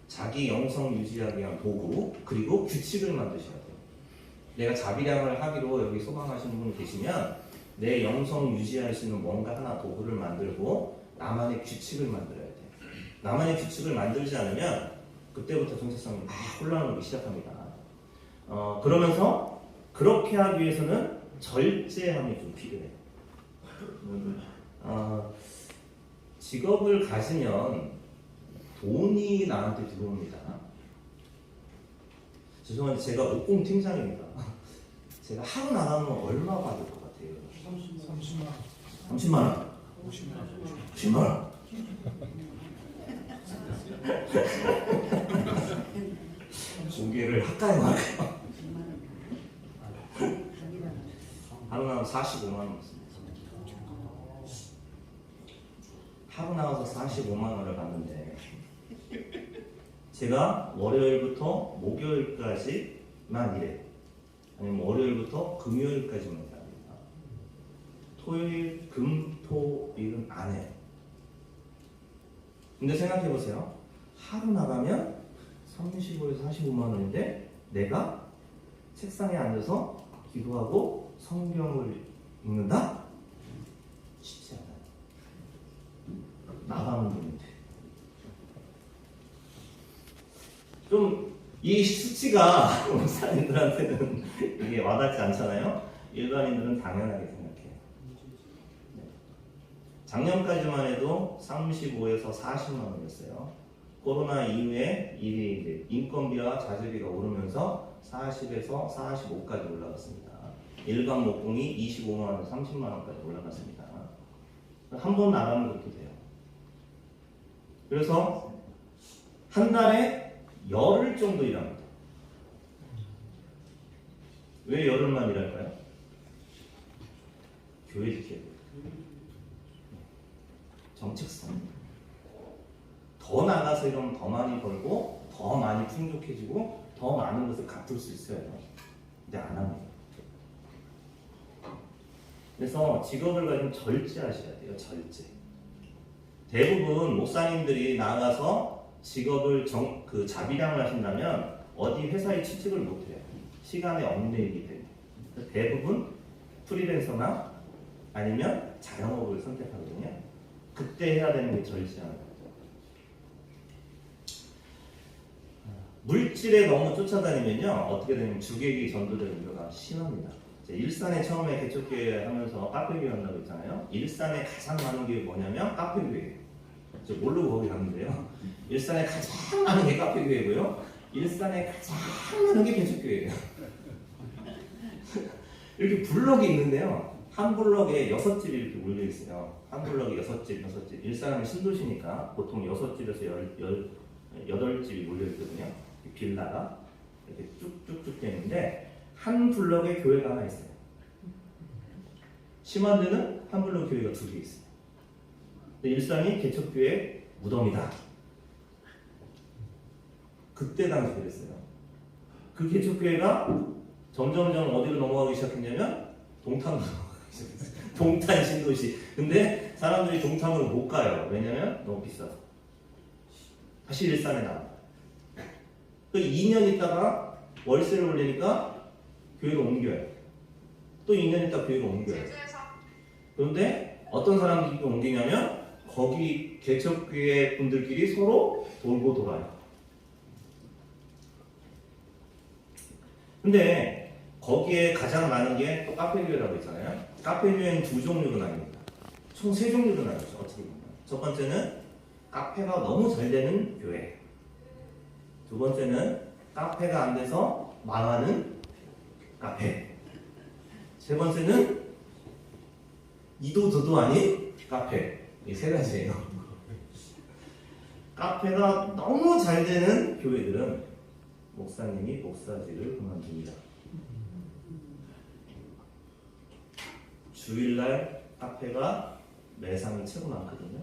자기 영성 유지하기 위한 도구, 그리고 규칙을 만드셔야 돼요. 내가 자비량을 하기로 여기 소망하시는 분 계시면 내 영성 유지할 수 있는 뭔가 하나 도구를 만들고 나만의 규칙을 만들어야 돼요. 나만의 규칙을 만들지 않으면 그때부터 정체성이 혼란하기 시작합니다. 그러면서 그렇게 하기 위해서는 절제함이 좀 필요해요. 직업을 가지면 돈이 나한테 들어옵니다. 죄송한데 제가 옥공 팀장입니다. 제가 하루 나가면 얼마 받을 것 같아요? 30만 원. 30만 원? 10만 원? 고개를 학가에 말해요. 하루 나가면 45만 원 받습니다. 하루 나가서 45만 원을 받는데 제가 월요일부터 목요일까지만 일해. 아니면 월요일부터 금요일까지만 일합니다. 토요일, 금, 토, 일은 안 해요. 근데 생각해보세요. 하루 나가면 35에서 45만 원인데 내가 책상에 앉아서 기도하고 성경을 읽는다? 쉽지 않아요. 나가는 분인데. 좀 이 수치가 목사님들한테는 이게 와닿지 않잖아요. 일반인들은 당연하게 생각해요. 작년까지만 해도 35에서 40만 원이었어요. 코로나 이후에 인건비와 자재비가 오르면서 40에서 45까지 올라갔습니다. 일반 목공이 25만 원, 30만 원까지 올라갔습니다. 한 번 나가면 그렇게 돼요. 그래서 한 달에 열흘 정도 일합니다. 왜 열흘만 일할까요? 교회 지켜야 돼요. 정책성. 더 나가서 이러면 더 많이 벌고 더 많이 풍족해지고 더 많은 것을 갚을 수 있어요. 근데 안 합니다. 그래서 직업을 가지면 절제하셔야 돼요. 절제. 대부분 목사님들이 나가서 직업을 자비량을 하신다면 어디 회사에 취직을 못해요. 시간의 얽매이기 때문에. 대부분 프리랜서나 아니면 자영업을 선택하거든요. 그때 해야 되는 게 절제하는 거죠. 물질에 너무 쫓아다니면요 어떻게 되냐면 주객이 전도되는 경우가 심합니다. 일산에 처음에 개척교회 하면서 카페교회 한다고 했잖아요. 일산에 가장 많은 게 뭐냐면 카페교회예요. 저 모르고 거기 갔는데요. 일산에 가장 많은 게 카페교회고요. 일산에 가장 많은 게 개척교회예요. 이렇게 블럭이 있는데요. 한 블럭에 6집이 이렇게 몰려 있어요. 한 블럭에 6집, 6집. 일산은 신도시니까 보통 6집에서 8집이 몰려 있거든요. 빌라가 이렇게 쭉쭉쭉 되는데 한 블럭에 교회가 하나 있어요. 심한 데는 한 블럭 교회가 2개 있어요. 근데 일산이 개척교회 무덤이다. 그때 당시 그랬어요. 그 개척교회가 점점 어디로 넘어가기 시작했냐면 동탄으로 넘어가기 시작했어요. 동탄 신도시. 근데 사람들이 동탄으로 못 가요. 왜냐면 너무 비싸서. 다시 일산에 나와요. 그 2년 있다가 월세를 올리니까 교회로 옮겨요. 또 2년 있다가 교회로 옮겨요. 그런데 어떤 사람들이 옮기냐면 거기 개척교회 분들끼리 서로 돌고 돌아요. 근데 거기에 가장 많은 게 또 카페교회라고 있잖아요. 카페교회는 2종류로 나뉩니다. 총 3종류로 나뉘죠. 어떻게 보면. 첫 번째는 카페가 너무 잘 되는 교회. 두 번째는 카페가 안 돼서 망하는 카페. 세 번째는 이도저도 아닌 카페. 이 3가지예요. 카페가 너무 잘 되는 교회들은 목사님이 목사직을 그만둡니다. 주일날 카페가 매상이 최고 많거든요.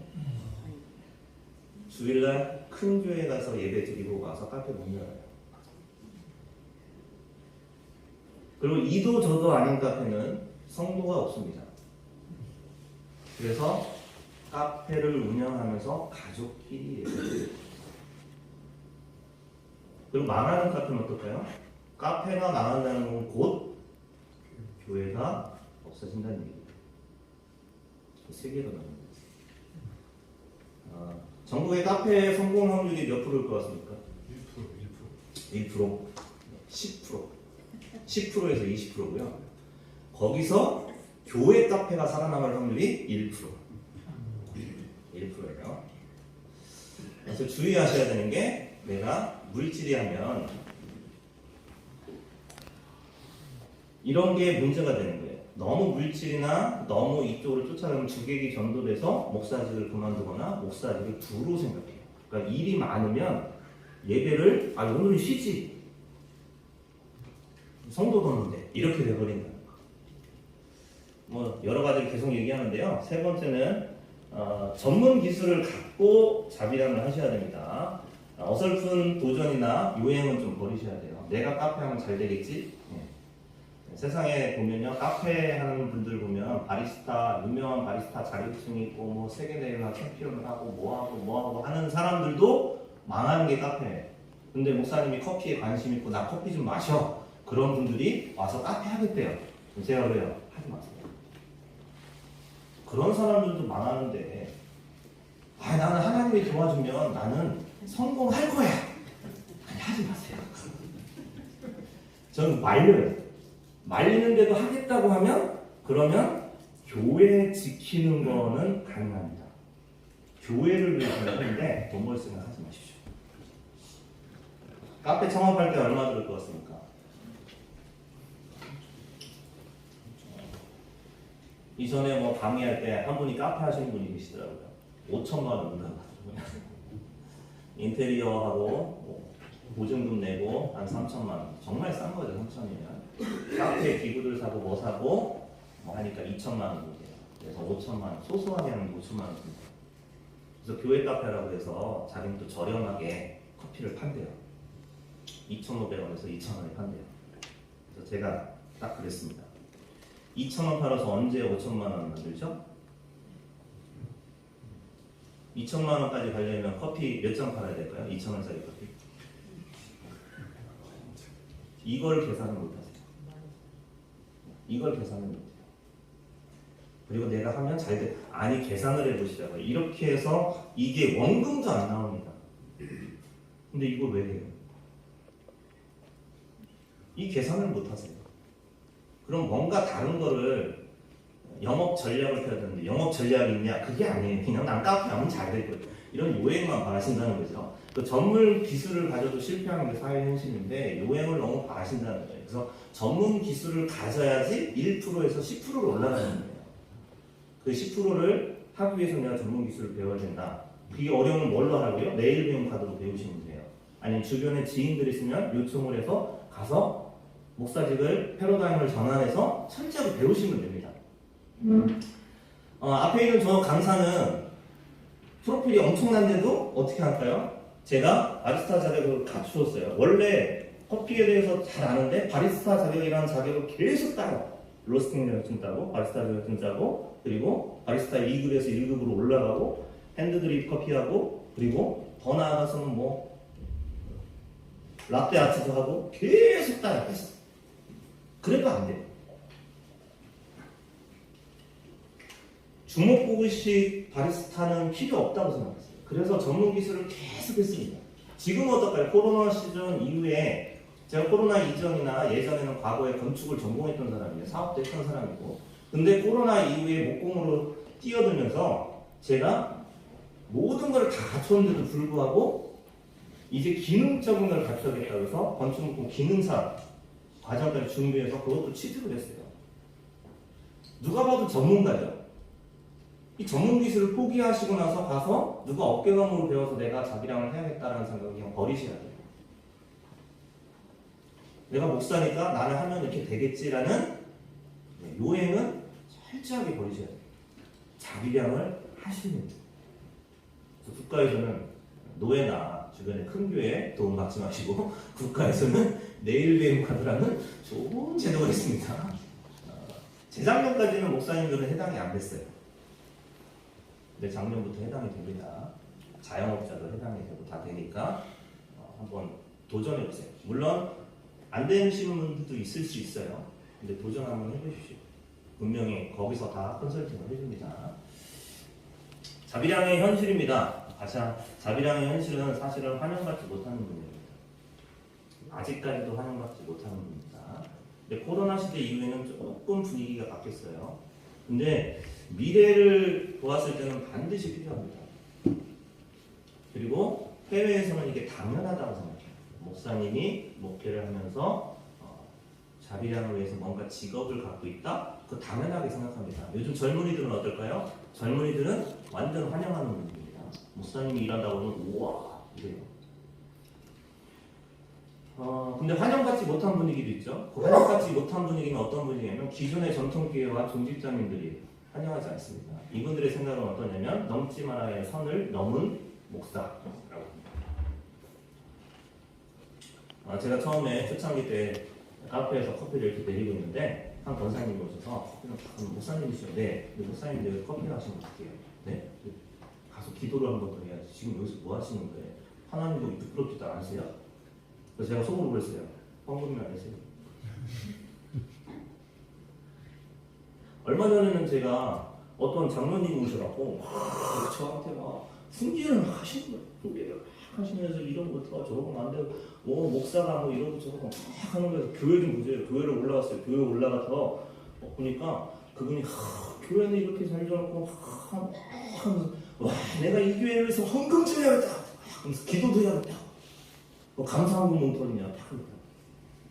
주일날 큰 교회 가서 예배 드리고 와서 카페 못 열어요. 그리고 이도저도 아닌 카페는 성도가 없습니다. 그래서 카페를 운영하면서 가족끼리 예배드려요. 그리고 망하는 카페는 어떨까요? 카페가 망한다는 건 곧 교회가 없어진다는 얘기입니다. 3개로 나눕니다. 전국의 카페 성공 확률이 몇 프로일 것 같습니까? 1%, 10%, 10%에서 20%고요. 거기서 교회 카페가 살아남을 확률이 1%예요. 그래서 주의하셔야 되는 게 내가 물질이 하면 이런 게 문제가 되는 거예요. 너무 물질이나 너무 이쪽으로 쫓아가면 주객이 전도돼서 목사직을 그만두거나 목사직을 두로 생각해요. 그러니까 일이 많으면 예배를 오늘은 쉬지. 성도 뒀는데 이렇게 돼버린다. 뭐 여러 가지를 계속 얘기하는데요. 세 번째는 전문 기술을 갖고 자비량을 하셔야 됩니다. 어설픈 도전이나 요행은 좀 버리셔야 돼요. 내가 카페 하면 잘 되겠지? 세상에 보면요, 카페 하는 분들 보면 바리스타, 유명한 바리스타 자격증이 있고 뭐 세계대회나 챔피언을 하고 뭐하고 하는 사람들도 망하는 게 카페예요. 근데 목사님이 커피에 관심 있고 나 커피 좀 마셔. 그런 분들이 와서 카페 하겠대요. 제가 그래요. 하지 마세요. 그런 사람들도 망하는데 나는 하나님이 도와주면 나는 성공할 거야. 아니, 하지 마세요. 저는 말리는데도 하겠다고 하면 그러면 교회 지키는 거는 가능합니다. 교회를 위해서 하는데 돈 벌 생각 하지 마십시오. 카페 창업할 때 얼마 들을 것 같습니까? 이전에 뭐 강의할 때 한 분이 카페 하시는 분이 계시더라고요. 5천만 원 들어가지고 인테리어하고 뭐 보증금 내고 한 3천만 원. 정말 싼 거죠, 3천이면. 카페 기구들 사고 뭐 사고 뭐 하니까 2천만 원 정도예요. 그래서 5천만 원, 소소하게 하면 5천만 원 정도. 그래서 교회 카페라고 해서 자기는 또 저렴하게 커피를 판대요. 2,500원에서 2,000원에 판대요. 그래서 제가 딱 그랬습니다. 2,000원 팔아서 언제 5천만 원 만들죠? 2천만 원까지 가려면 커피 몇 잔 팔아야 될까요? 2,000원짜리 커피. 이걸 계산을 못하세요. 이걸 계산을 못해요. 그리고 내가 하면 잘 돼. 아니 계산을 해보시라고요. 이렇게 해서 이게 원금도 안 나옵니다. 근데 이걸 왜 해요? 이 계산을 못하세요. 그럼 뭔가 다른 거를 영업 전략을 펴야 되는데 영업 전략이 있냐? 그게 아니에요. 그냥 난 카페 하면 잘 될 거예요. 이런 요행만 바라신다는 거죠. 그 전문 기술을 가져도 실패하는 게 사회 현실인데 요행을 너무 바라신다는 거예요. 그래서 전문 기술을 가져야지 1%에서 10%를 올라가는 거예요. 그 10%를 하기 위해서 내가 전문 기술을 배워야 된다. 그게 어려우면 뭘로 하라고요? 내일 배움 카드로 배우시면 돼요. 아니면 주변에 지인들이 있으면 요청을 해서 가서 목사직을 패러다임을 전환해서 철저하게 배우시면 됩니다. 앞에 있는 저 강사는 프로필이 엄청난데도 어떻게 할까요? 제가 바리스타 자격을 갖추었어요. 원래 커피에 대해서 잘 아는데 바리스타 자격이라는 자격을 계속 따요. 로스팅 자격증 따고 바리스타 자격증 따고 그리고 바리스타 2급에서 1급으로 올라가고 핸드드립 커피하고 그리고 더 나아가서는 뭐 라떼 아트도 하고 계속 따요. 그래도 안 돼요. 주먹구구식 바리스타는 필요 없다고 생각했어요. 그래서 전문 기술을 계속 했습니다. 지금은 어떨까요? 코로나 시즌 이후에 제가 코로나 이전이나 예전에는 과거에 건축을 전공했던 사람이에요. 사업도 했던 사람이고. 근데 코로나 이후에 목공으로 뛰어들면서 제가 모든 걸 다 갖췄는데도 불구하고 이제 기능적인 걸 갖춰야겠다고 해서 건축목공 기능사 과정까지 준비해서 그것도 취직을 했어요. 누가 봐도 전문가죠. 이 전문 기술을 포기하시고 나서 가서 누가 어깨너머로 배워서 내가 자기랑을 해야겠다라는 생각을 그냥 버리셔야 돼요. 내가 목사니까 나는 하면 이렇게 되겠지라는 요행은 철저하게 버리셔야 돼요. 자기량을 하시는 거예요. 국가에서는 노예나 주변의 큰 교회에 도움 받지 마시고 국가에서는 내일 배움 카드라는 좋은 제도가 있습니다. 재작년까지는 목사님들은 해당이 안 됐어요. 근데 작년부터 해당이 됩니다. 자영업자도 해당이 되고 다 되니까 한번 도전해보세요. 물론 안 되시는 분들도 있을 수 있어요. 근데 도전 한번 해보십시오. 분명히 거기서 다 컨설팅을 해줍니다. 자비량의 현실입니다. 자비량의 현실은 사실은 환영받지 못하는 분입니다. 아직까지도 환영받지 못하는 분입니다. 근데 코로나 시대 이후에는 조금 분위기가 바뀌었어요. 근데 미래를 보았을 때는 반드시 필요합니다. 그리고 해외에서는 이게 당연하다고 생각해요. 목사님이 목회를 하면서 자비량을 위해서 뭔가 직업을 갖고 있다? 그거 당연하게 생각합니다. 요즘 젊은이들은 어떨까요? 젊은이들은 완전 환영하는 분입니다. 목사님이 일한다고 하면 우와 이래요. 근데 환영받지 못한 분위기도 있죠. 그 환영받지 못한 분위기는 어떤 분위기냐면 기존의 전통교회와 종직자님들이 환영하지 않습니다. 이분들의 생각은 어떠냐면 넘지 말아야 할 선을 넘은 목사라고 합니다. 제가 처음에 초창기 때 카페에서 커피를 이렇게 내리고 있는데 한 권사님이 오셔서 목사님이시죠? 네. 목사님 내가 커피 하시면 어떡해요? 네? 가서 기도를 한 번 더 해야지. 지금 여기서 뭐 하시는 거예요? 하나님도 부끄럽지도 않으세요? 그래서 제가 속으로 그랬어요. 헌금이 아니세요? 얼마 전에는 제가 어떤 장로님이 오셔갖고 저한테 막 훈계를 하시는 거예요. 훈계를 하시면서 이런 거 저런 거 안 되고 목사가 뭐 이런 거 저런 거 막 하는 거에서 교회 좀 보세요. 교회를 올라갔어요. 교회 올라가서 보니까 그분이 교회는 이렇게 잘 지어놓고 하면서 와 내가 이 교회를 위해서 헌금 드려야겠다 하면서 기도도 해야겠다 감사한 건 뭉터리냐 다 그렇다.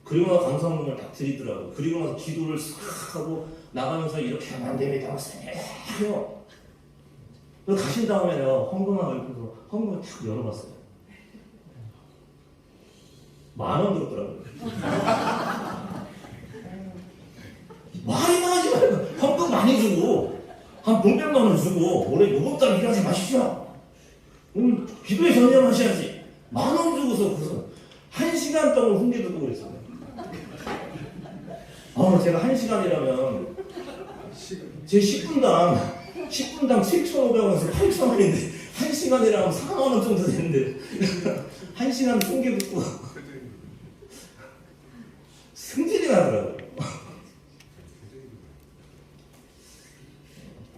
그리고 나서 감사문을 딱 드리더라고. 그리고 나서 기도를 싹 하고 나가면서 이렇게 하면 안 됩니다 하고 싹 해요. 그래서 가신 다음에 내가 헌금함을 옆에서 헌금을 탁 열어봤어요. 10,000원 들었더라고요. 말이나 하지 말고 헌금 많이 주고 한 600만 원 주고 올해 요금달 일하지 마십시오. 오늘 기도에 전념하셔야지. 10,000원 주고서 무슨 1시간 동안 훈계 듣고 그랬어요. 제가 1시간이라면 제 10분당 7,500원에서 8,000원인데 1시간이라면 4만원 정도 되는데 1시간 훈계 듣고 승질이 나더라고요.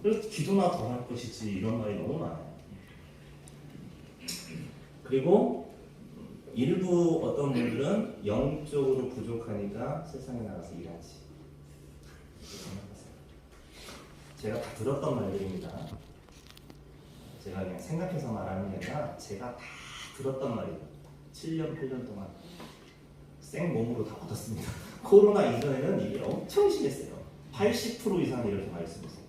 그래서 기도나 더 할 것이지 이런 말이 너무 많아요. 그리고 일부 어떤 분들은 영적으로 부족하니까 세상에 나가서 일하지. 제가 다 들었던 말들입니다. 제가 그냥 생각해서 말하는 게 아니라 제가 다 들었던 말이에요. 7년, 8년 동안 생몸으로 다 받았습니다. 코로나 이전에는 이게 엄청 심했어요. 80% 이상 이렇게 말씀했어요.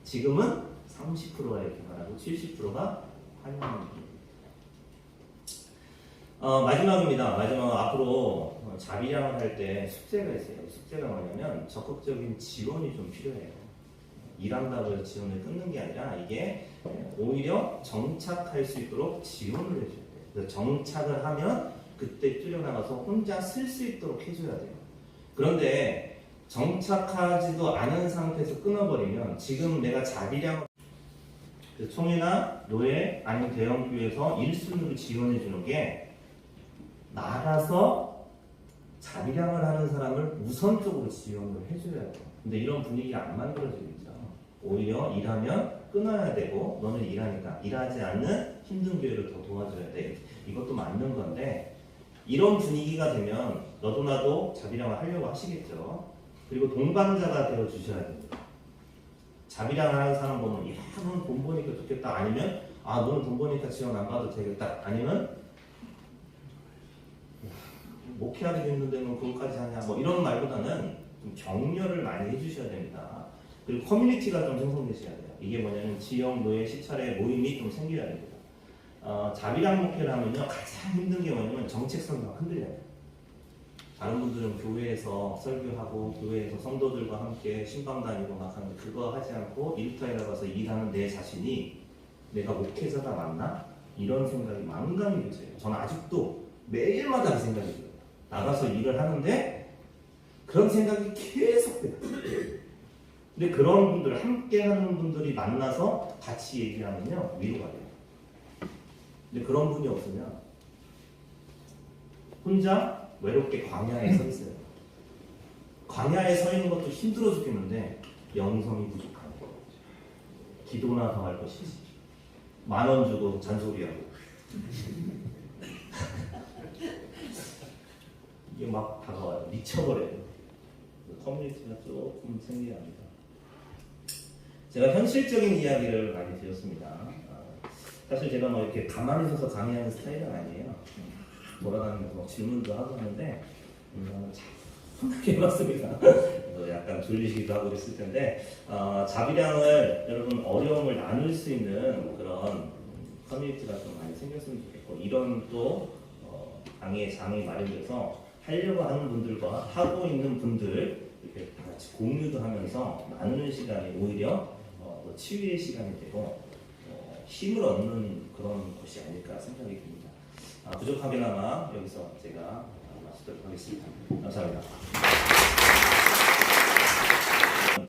지금은 30%가 이렇게 말하고 70%가 환영합니다. 마지막입니다. 마지막 앞으로 자비량을 할 때 숙제가 있어요. 숙제가 뭐냐면 적극적인 지원이 좀 필요해요. 일한다고 해서 지원을 끊는 게 아니라 이게 오히려 정착할 수 있도록 지원을 해줘야 돼요. 그래서 정착을 하면 그때 뛰어나가서 혼자 쓸 수 있도록 해줘야 돼요. 그런데 정착하지도 않은 상태에서 끊어버리면 지금 내가 자비량 총회나 노예 아니면 대형교회에서 1순위로 지원해 주는 게 나가서 자비량을 하는 사람을 우선적으로 지원을 해줘야 돼요. 근데 이런 분위기가 안 만들어지죠. 오히려 일하면 끊어야 되고 너는 일하니까 일하지 않는 힘든 교회를 더 도와줘야 돼. 이것도 맞는 건데 이런 분위기가 되면 너도 나도 자비량을 하려고 하시겠죠. 그리고 동반자가 되어 주셔야 됩니다. 자비량을 하는 사람 보면 야, 너는 돈 버니까 좋겠다. 아니면 너는 돈 버니까 지원 안 받아도 되겠다. 아니면 목회하기도 힘든데 뭐 그것까지 하냐 뭐 이런 말보다는 좀 격려를 많이 해주셔야 됩니다. 그리고 커뮤니티가 좀 생성되셔야 돼요. 이게 뭐냐면 지역, 노예, 시찰의 모임이 좀 생겨야 됩니다. 자비량 목회를 하면요 가장 힘든 게 뭐냐면 정책성이 막 흔들려요. 다른 분들은 교회에서 설교하고 교회에서 성도들과 함께 신방 다니고 막 하는데 그거 하지 않고 일터에 나가서 일하는 내 자신이 내가 목회자가 맞나? 이런 생각이 만감이 들어요. 저는 아직도 매일마다 그 생각이 들어요. 나가서 일을 하는데 그런 생각이 계속 돼요. 근데 그런 분들, 함께 하는 분들이 만나서 같이 얘기하면요 위로가 돼요. 근데 그런 분이 없으면 혼자 외롭게 광야에 서 있어요. 광야에 서 있는 것도 힘들어 죽겠는데 영성이 부족하고 기도나 더 할 것이지 10,000원 주고 잔소리하고 이게 막 다가와요. 미쳐버려요. 커뮤니티가 조금 생겨야 합니다. 제가 현실적인 이야기를 많이 드렸습니다. 사실 제가 뭐 이렇게 가만히 서서 강의하는 스타일은 아니에요. 돌아다니면서 막 질문도 하고 하는데 자꾸 해봤습니다. 약간 졸리시기도 하고 그랬을 텐데 자비량을 여러분 어려움을 나눌 수 있는 그런 커뮤니티가 좀 많이 생겼으면 좋겠고 이런 또 강의의 장이 마련돼서 하려고 하는 분들과 하고 있는 분들 이렇게 같이 공유도 하면서 나누는 시간이 오히려 치유의 시간이 되고 힘을 얻는 그런 것이 아닐까 생각이 듭니다. 부족하게나마 여기서 제가 마치도록 하겠습니다. 감사합니다.